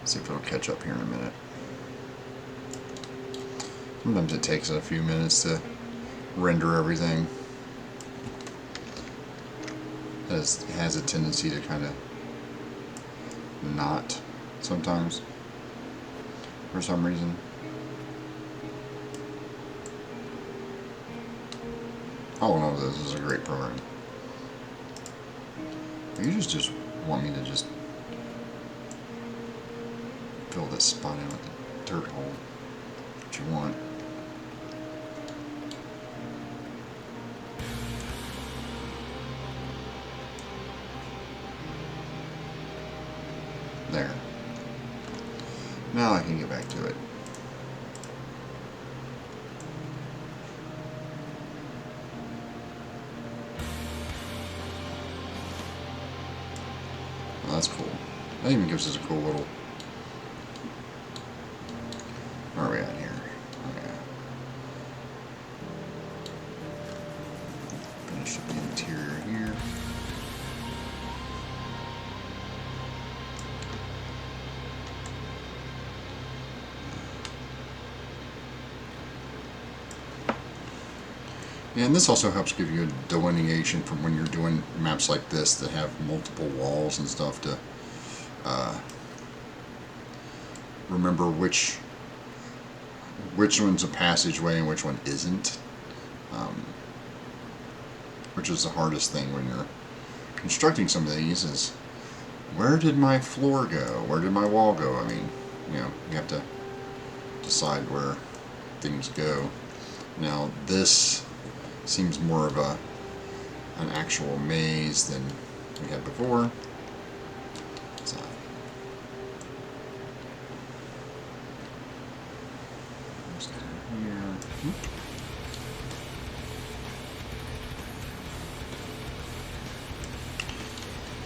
See if it'll catch up here in a minute. Sometimes it takes a few minutes to render everything. It has a tendency to kind of not sometimes for some reason. Oh no, this is a great program. You just want me to just fill this spot in with a dirt hole. What you want. There. Now I can get back to it. Well, that's cool. That even gives us a cool little... Where are we at here? Okay. Finish up the interior here. And this also helps give you a delineation from when you're doing maps like this that have multiple walls and stuff to remember which one's a passageway and which one isn't. Which is the hardest thing when you're constructing some of these is, where did my floor go? Where did my wall go? I mean, you know, you have to decide where things go. Now this seems more of an actual maze than we had before. So, just here. Oop.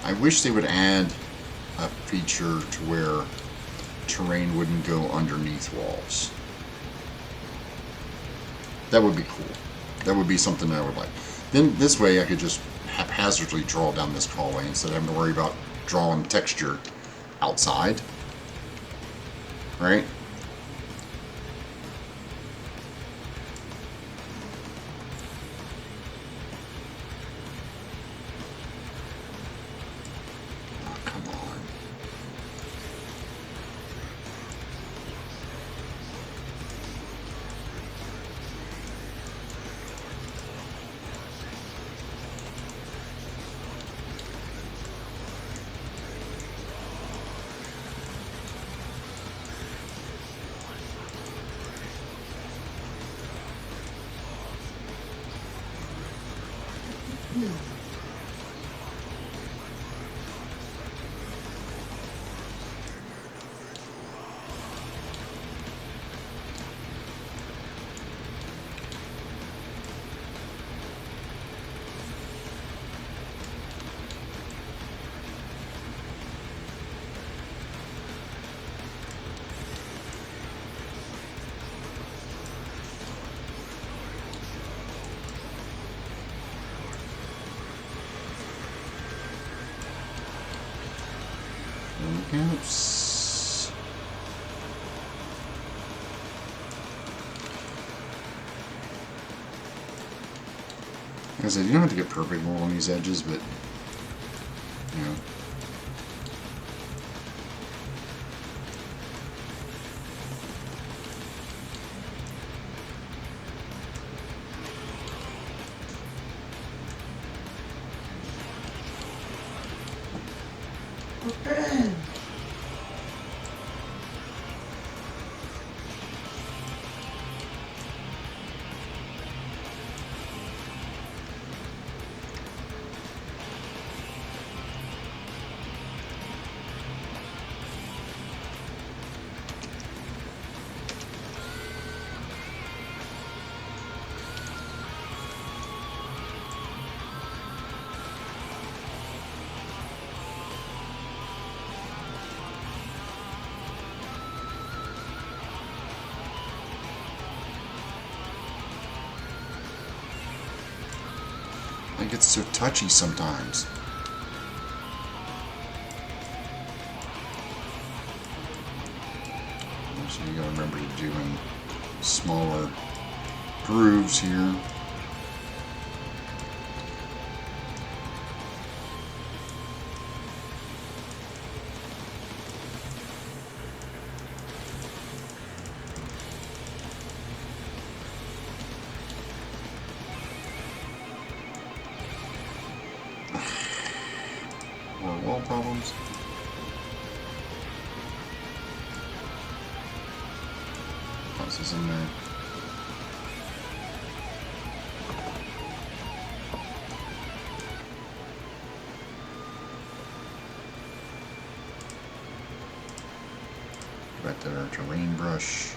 I wish they would add a feature to where terrain wouldn't go underneath walls. That would be cool. That would be something I would like. Then this way I could just haphazardly draw down this hallway instead of having to worry about drawing texture outside. Right? Oh, come on. Oops. Like I said, you don't have to get perfect along these edges, but you know. It gets so touchy sometimes. So you gotta remember to do in smaller grooves here. Or wall problems. Plus is in there. Right there, our terrain brush.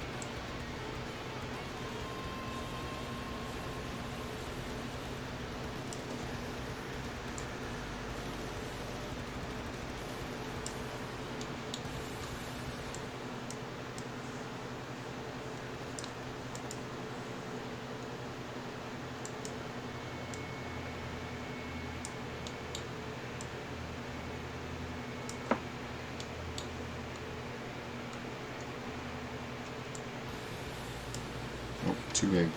Oh, too big.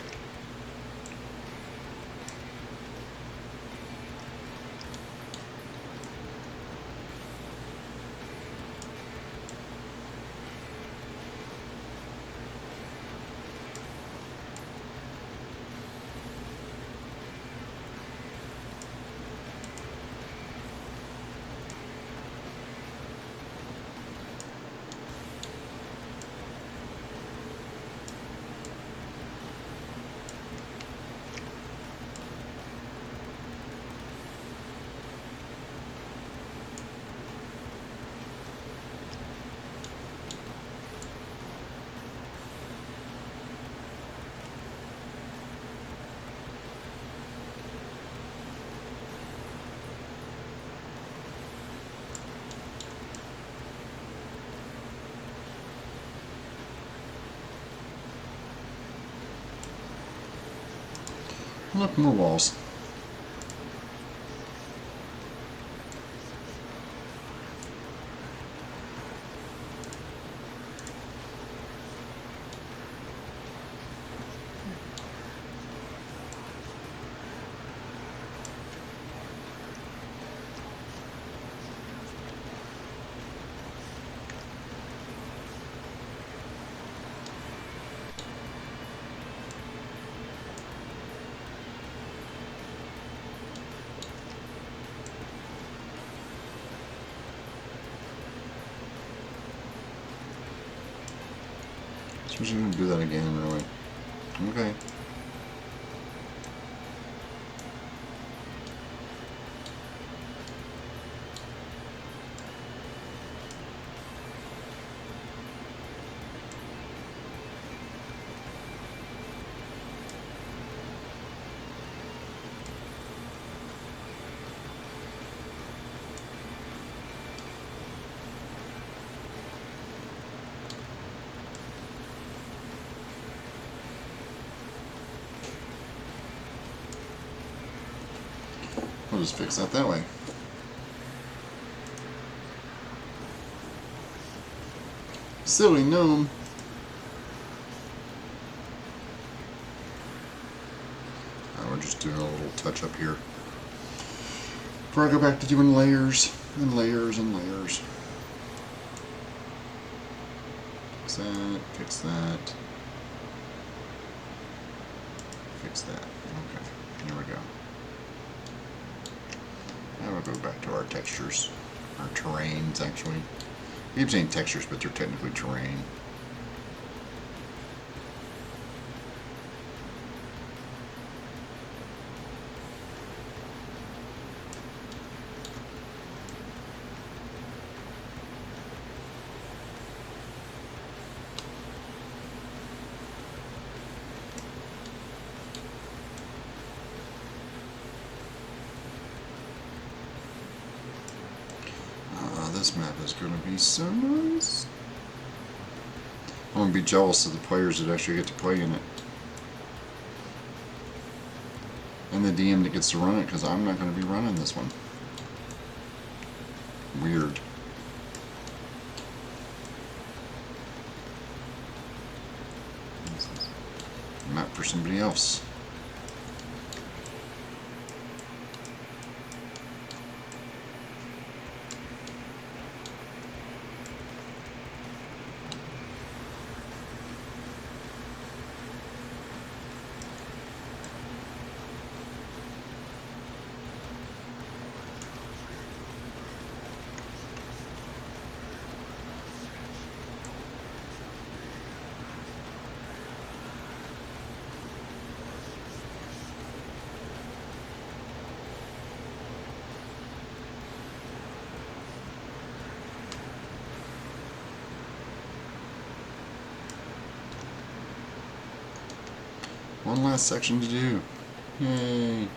Look, more walls. Suppose you can do that again, really. Okay. We'll just fix that way. Silly gnome. We're just doing a little touch up here. Before I go back to doing layers and layers and layers. Fix that, fix that. Fix that. Okay, here we go. Now we'll go back to our textures. Our terrains, actually. I keep saying textures, but they're technically terrain. This map is going to be so nice. I'm going to be jealous of the players that actually get to play in it. And the DM that gets to run it, because I'm not going to be running this one. Weird. This is a map for somebody else. One last section to do. Yay.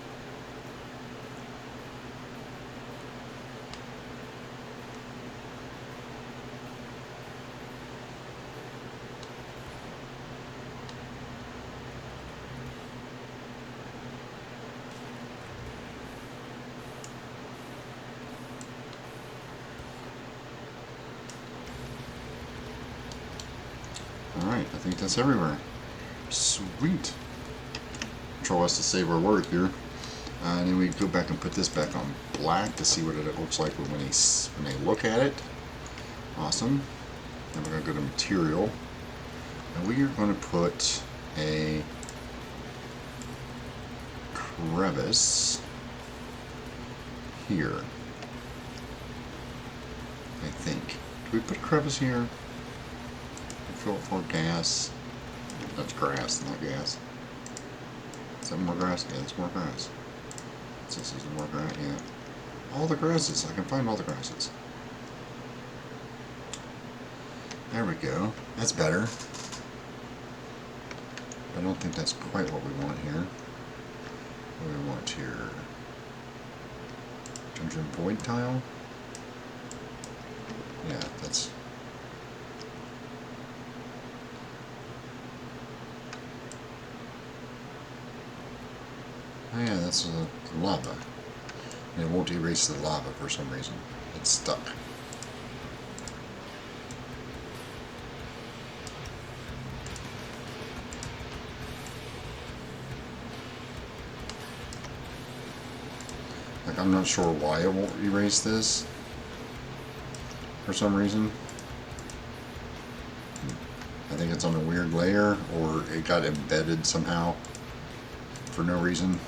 Alright, I think that's everywhere. Sweet. Control S to save our work here. And then we go back and put this back on black to see what it looks like when they look at it. Awesome. Then we're going to go to material. And we are going to put a crevice here. I think. Do we put a crevice here? Fill it for gas. That's grass, not gas. Is that more grass? Yeah, it's more grass. This is more grass, yeah. All the grasses. I can find all the grasses. There we go. That's better. I don't think that's quite what we want here. What do we want here? Dungeon void tile? Yeah, that's... Oh yeah, that's the lava. And it won't erase the lava for some reason. It's stuck. Like, I'm not sure why it won't erase this. For some reason. I think it's on a weird layer, or it got embedded somehow for no reason.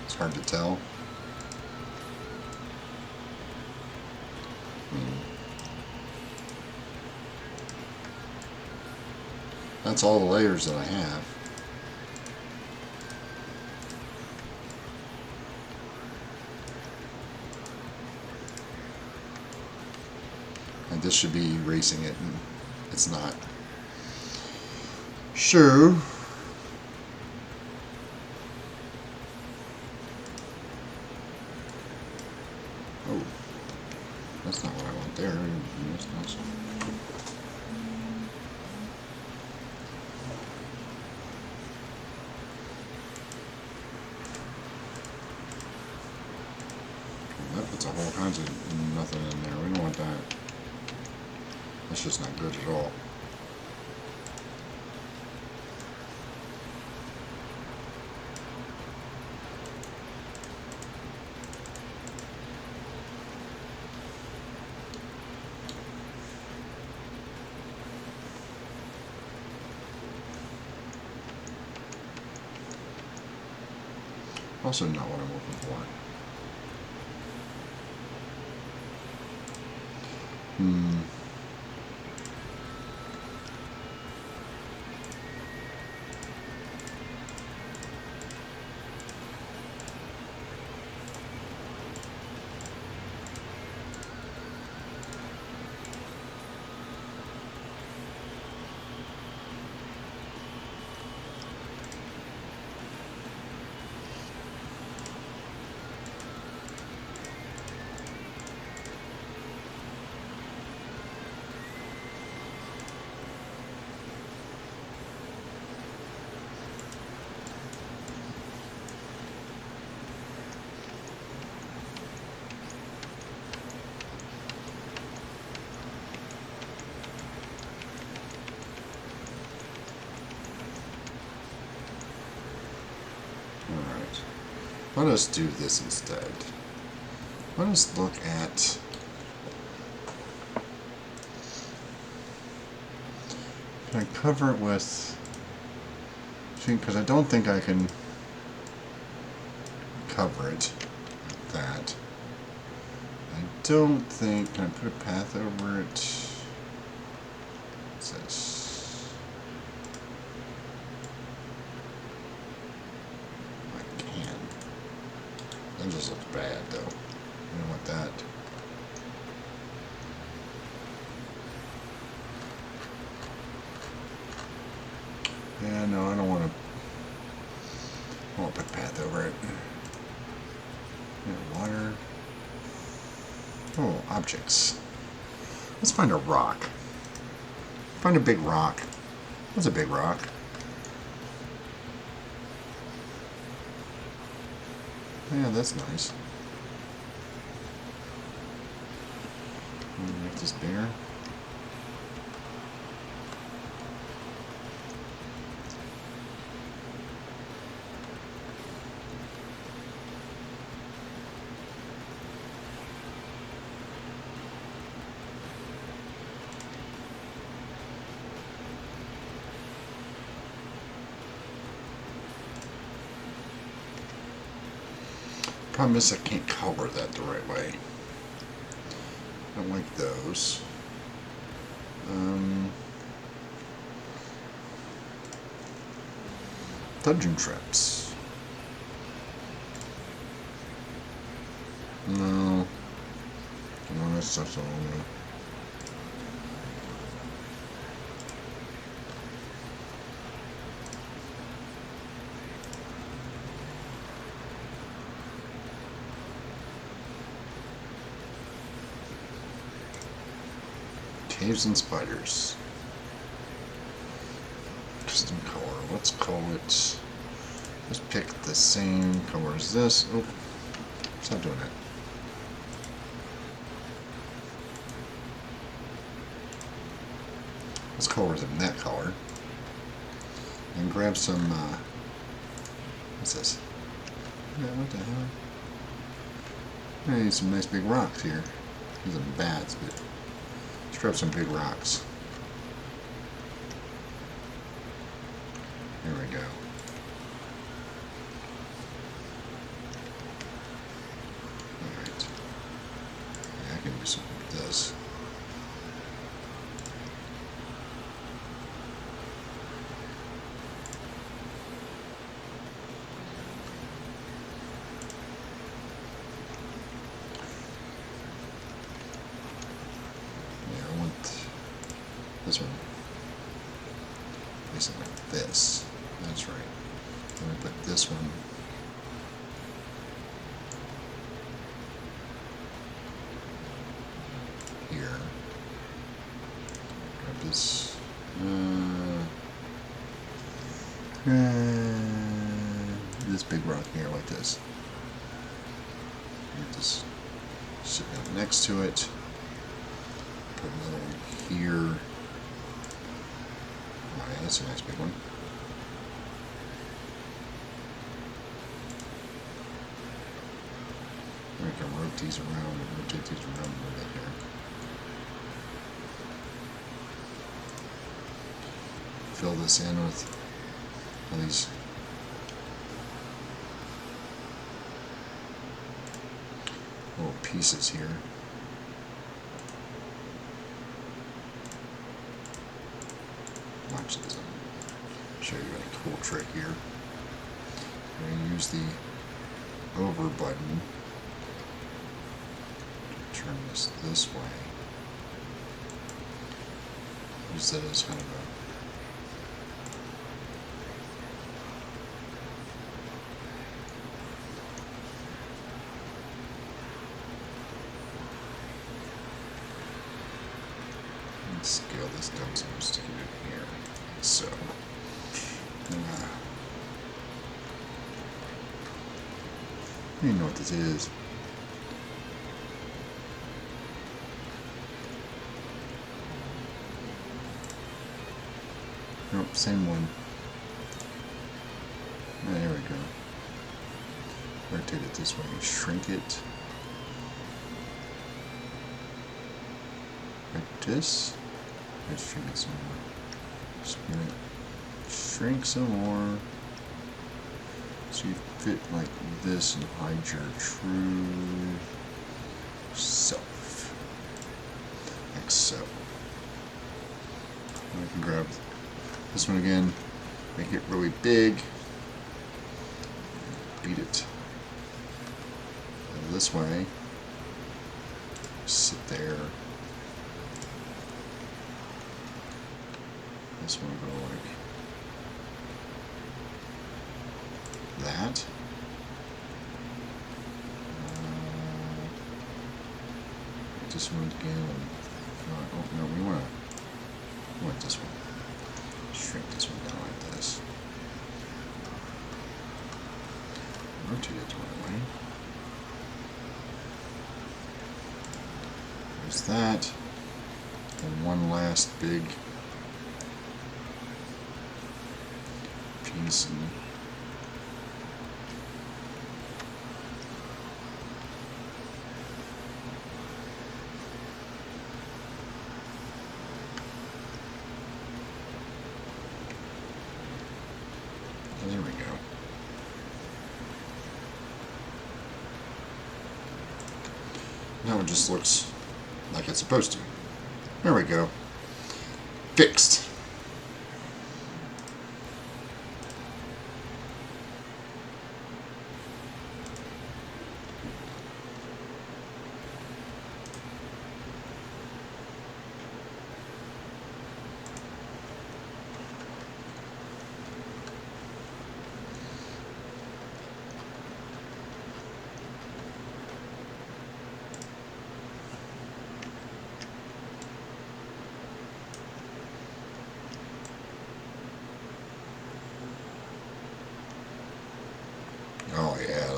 It's hard to tell. That's all the layers that I have. And this should be erasing it, and it's not. So, oh, that's not what I want there. That's not so. Well, that puts a whole kinds of nothing in there. We don't want that. That's just not good at all. Also not what I'm looking for. Alright. Let us do this instead. Let us look at... Can I cover it with... See, because I don't think I can cover it like that. I don't think... Can I put a path over it? What's this? I can. That just looks bad, though. I don't want that. Yeah, no, I don't want to. I won't put a path over it. Yeah, water. Oh, objects. Let's find a rock. Find a big rock. That's a big rock. Yeah, that's nice. Make this bigger. Problem is I can't color that the right way. I don't like those. Dungeon traps. No. No, that stuff's all over. Caves and spiders. custom color. Let's call it. Let's pick the same color as this. Oh, stop doing that. Let's color them that color. And grab some. What's this? Yeah, what the hell? I need some nice big rocks here. These are bats, but let's grab some big rocks. There we go. Alright. Yeah, I can do something with this. Yeah, I want this one facing like this. That's right. Then we put this one here. Grab this. This big rock here, like this. Just sit down next to it. Put another one here. Oh yeah, that's a nice big one. We can rotate these around and rotate these around a little bit here. Fill this in with all these little pieces here. Watch this. I'll show you a cool trick here. We're going to use the over button. Turn this way. Use that as kind of a scale this down so I'm sticking it here. So you know what this is. Nope, same one. There we go. Rotate it this way, shrink it. Like this. Let's shrink it some more. Spin it. Shrink some more. So you fit like this and hide your true self. Like so. I can grab this one again, make it really big, beat it this way, sit there. This one will go like that. This one again. Oh no, we want this one. Shrink this one down like this. Rotate it the right way. There's that. And one last big piece. And there we go. Now it just looks like it's supposed to. There we go. Fixed.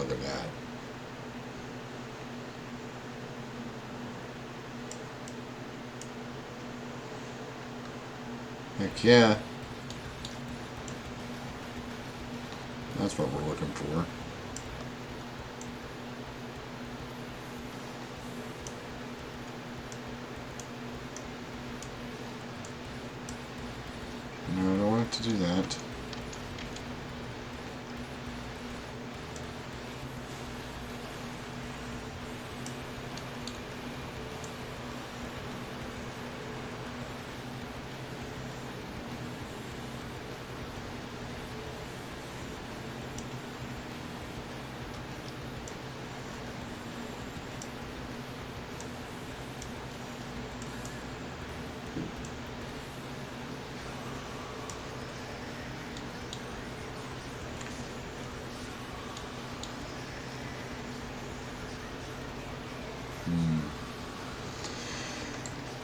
look at that. Heck yeah. That's what we're looking for. No, I don't want it to do that.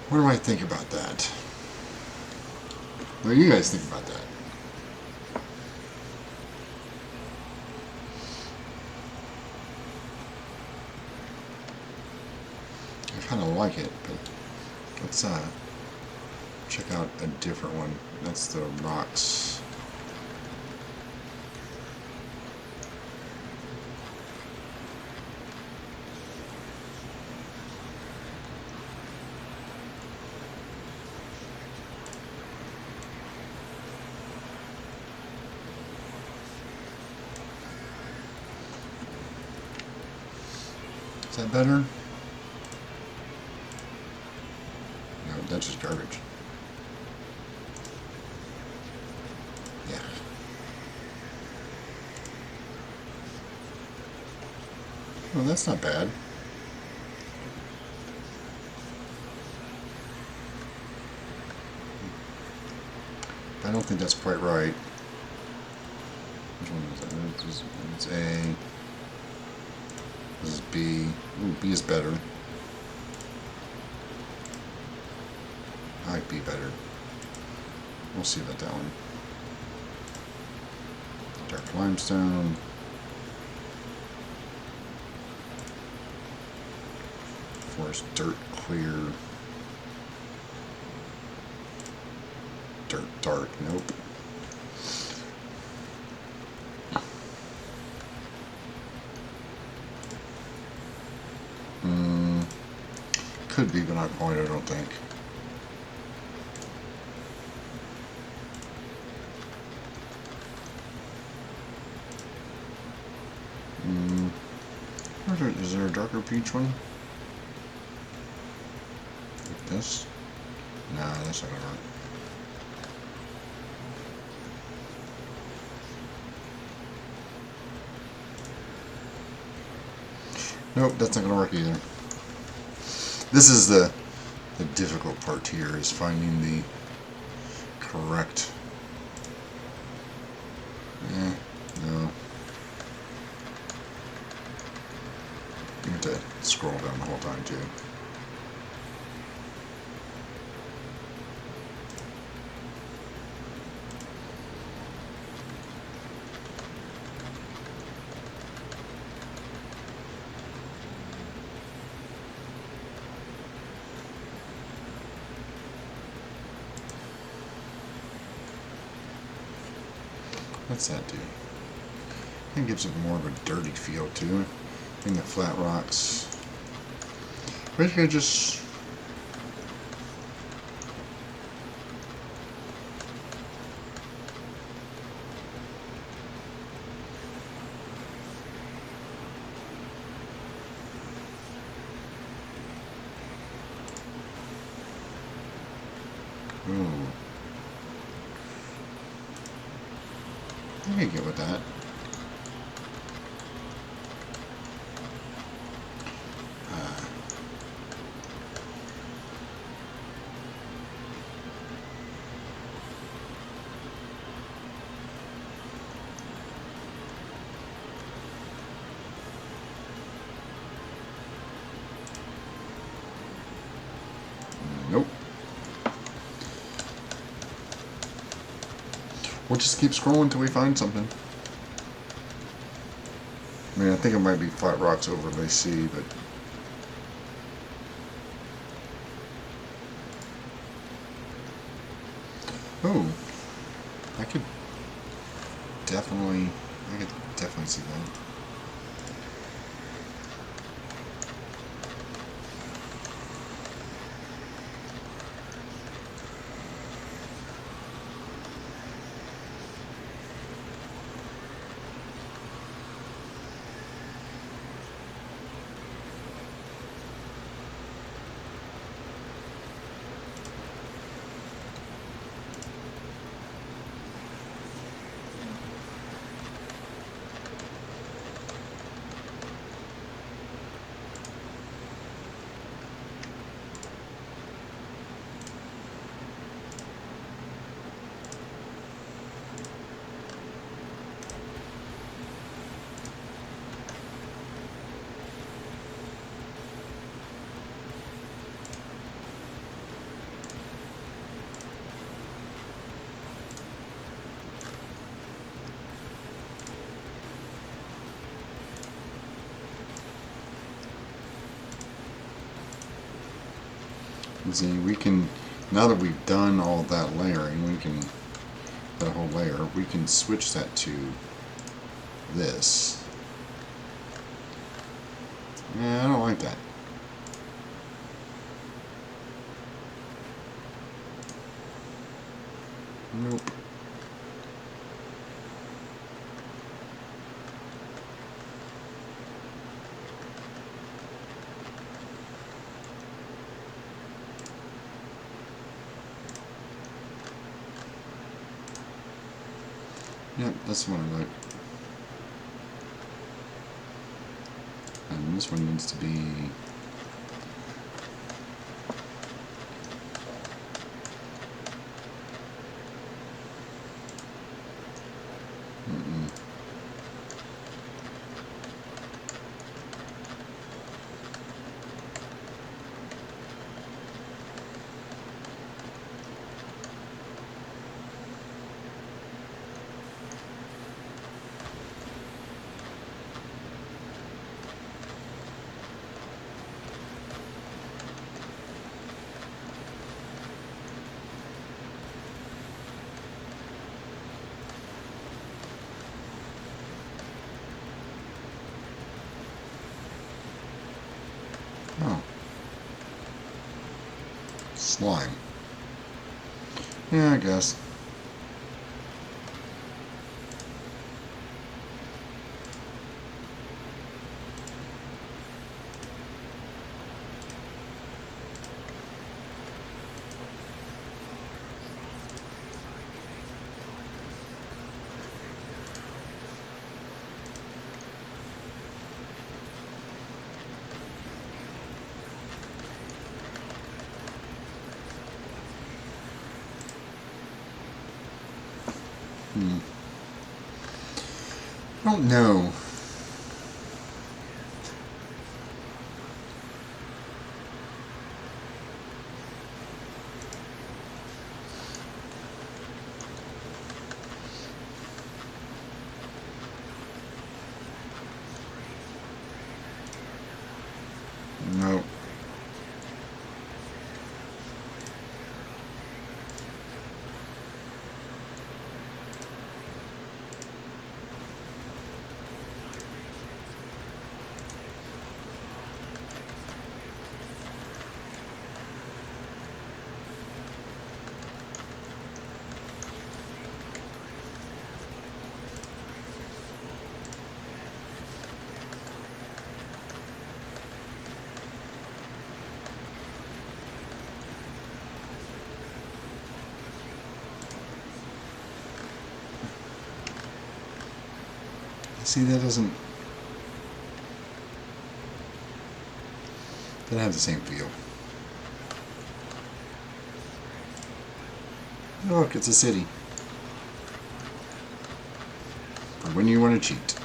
What do I think about that? What do you guys think about that? I kind of like it, but let's check out a different one. That's the rocks. Is that better? No, that's just garbage. Yeah. Well, that's not bad. I don't think that's quite right. Which one is that? It's A. This is B. Ooh, B is better. I like B better. We'll see about that one. Dark limestone. Forest dirt clear. Dirt dark. Nope. Could be, but not quite, I don't think. Is there a darker peach one? Like this? Nah, that's not gonna work. Nope, that's not gonna work either. This is the difficult part here, is finding the correct. No. You have to scroll down the whole time too. What's that do? I think it gives it more of a dirty feel too. In the flat rocks. I think I just. Ooh. I can get with that. Nope. We'll just keep scrolling until we find something. I mean, I think it might be Flat Rock's Overlay C, but oh, I could definitely, I could definitely see that. See, we can, now that we've done all that layering, we can, that whole layer, we can switch that to this. Yeah, I don't like that. Nope. Yep, that's what I like. And this one needs to be oh, slime. Yeah, I guess. I don't know. No. See, that doesn't have the same feel. Look, it's a city. For when you want to cheat.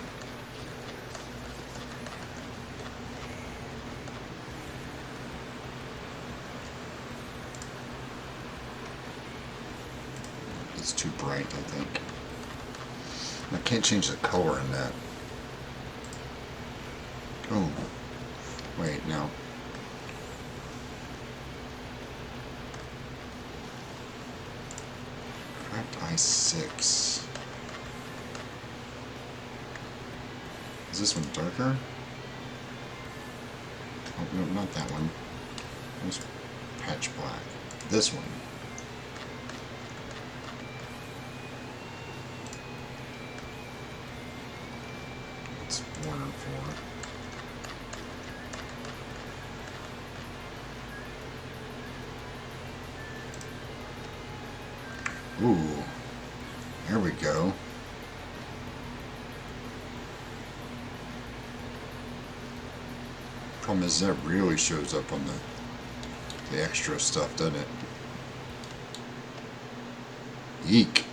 It's too bright, I think. I can't change the color in that. Oh, wait, no. Cracked I6. Is this one darker? Oh, no, not that one. There's patch black. This one. It's 1 or 4. Ooh. There we go. Problem is that really shows up on the extra stuff, doesn't it? Eek.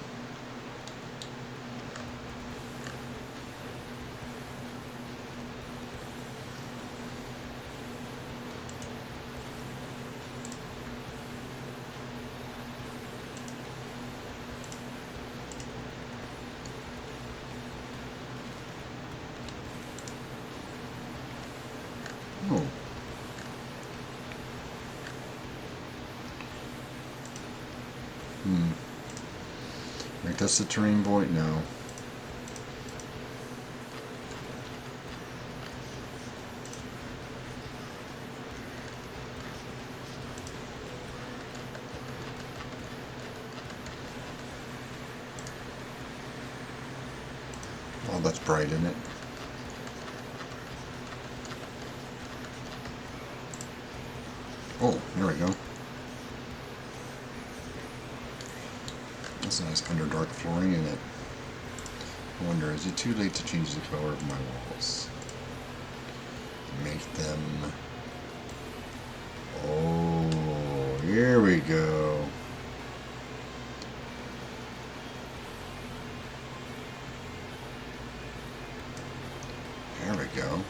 Oh. Wait, that's the terrain void? No. Oh, that's bright, isn't it? Oh, there we go. That's nice underdark flooring in it. I wonder, is it too late to change the color of my walls? Make them... Oh, here we go. There we go.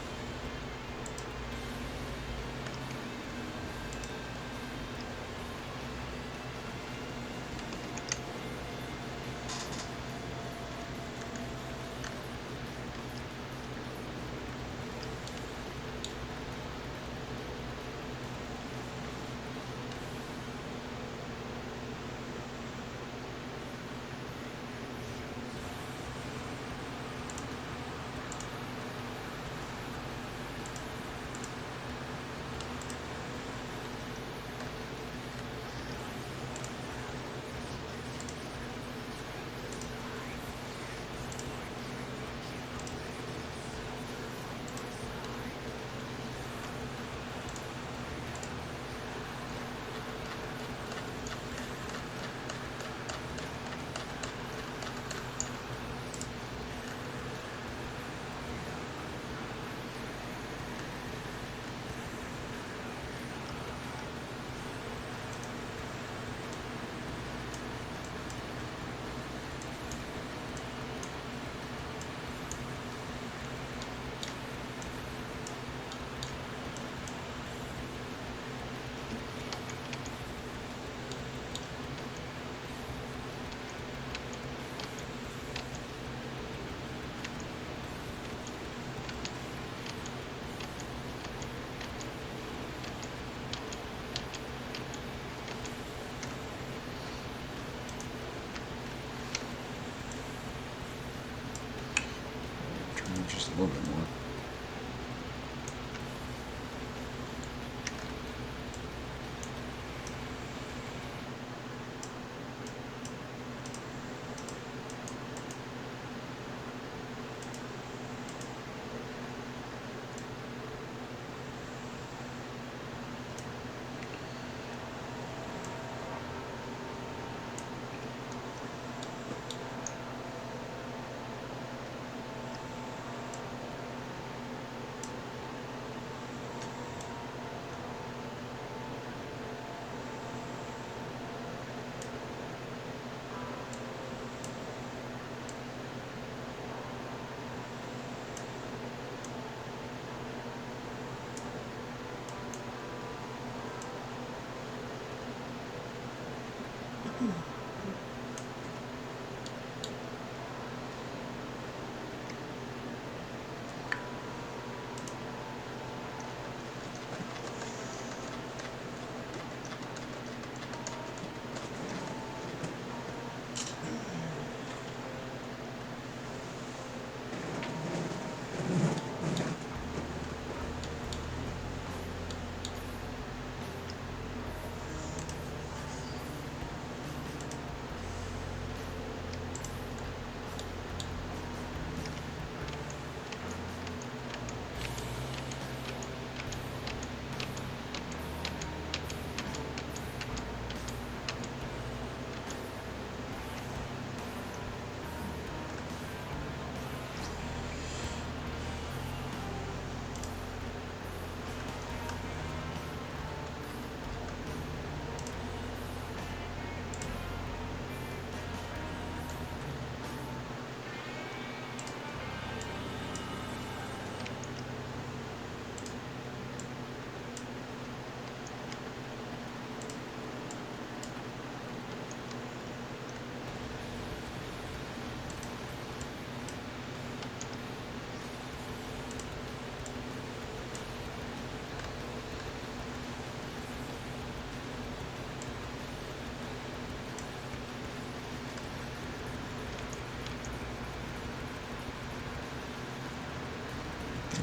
Just a little bit more.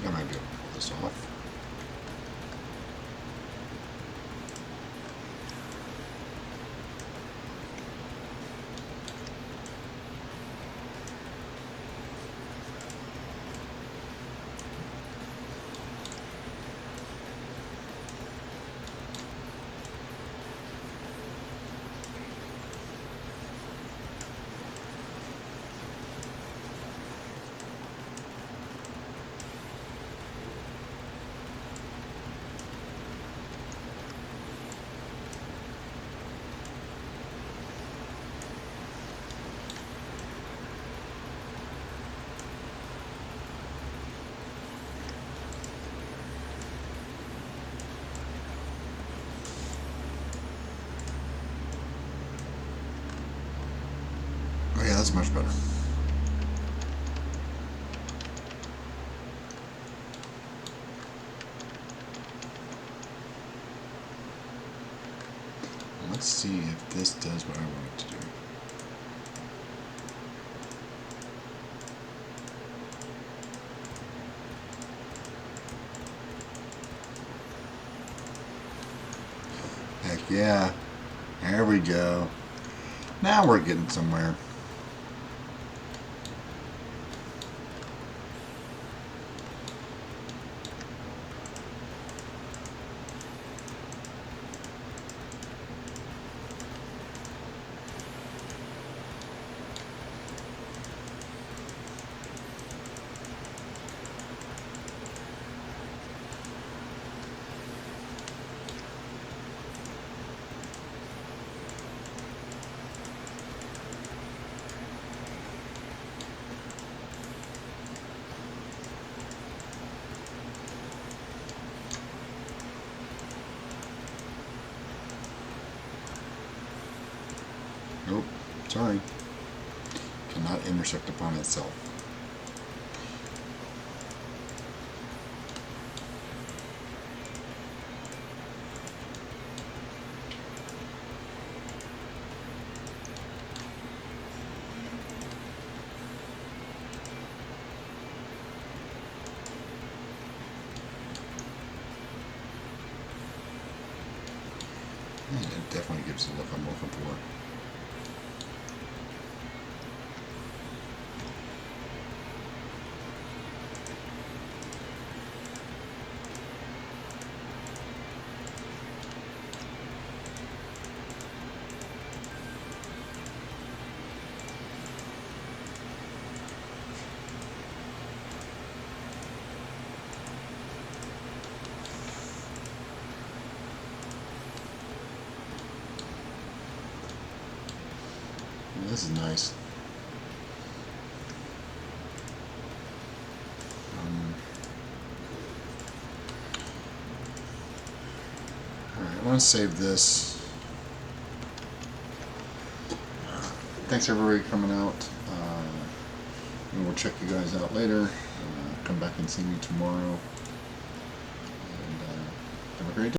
think I might be able to pull this off. Oh yeah, that's much better. Let's see if this does what I want it to do. Heck yeah. There we go. Now we're getting somewhere. Nope, sorry. Cannot intersect upon itself. And it definitely gives the look I'm looking for. This is nice. Alright, I want to save this. Thanks everybody for coming out. And we'll check you guys out later. Come back and see me tomorrow.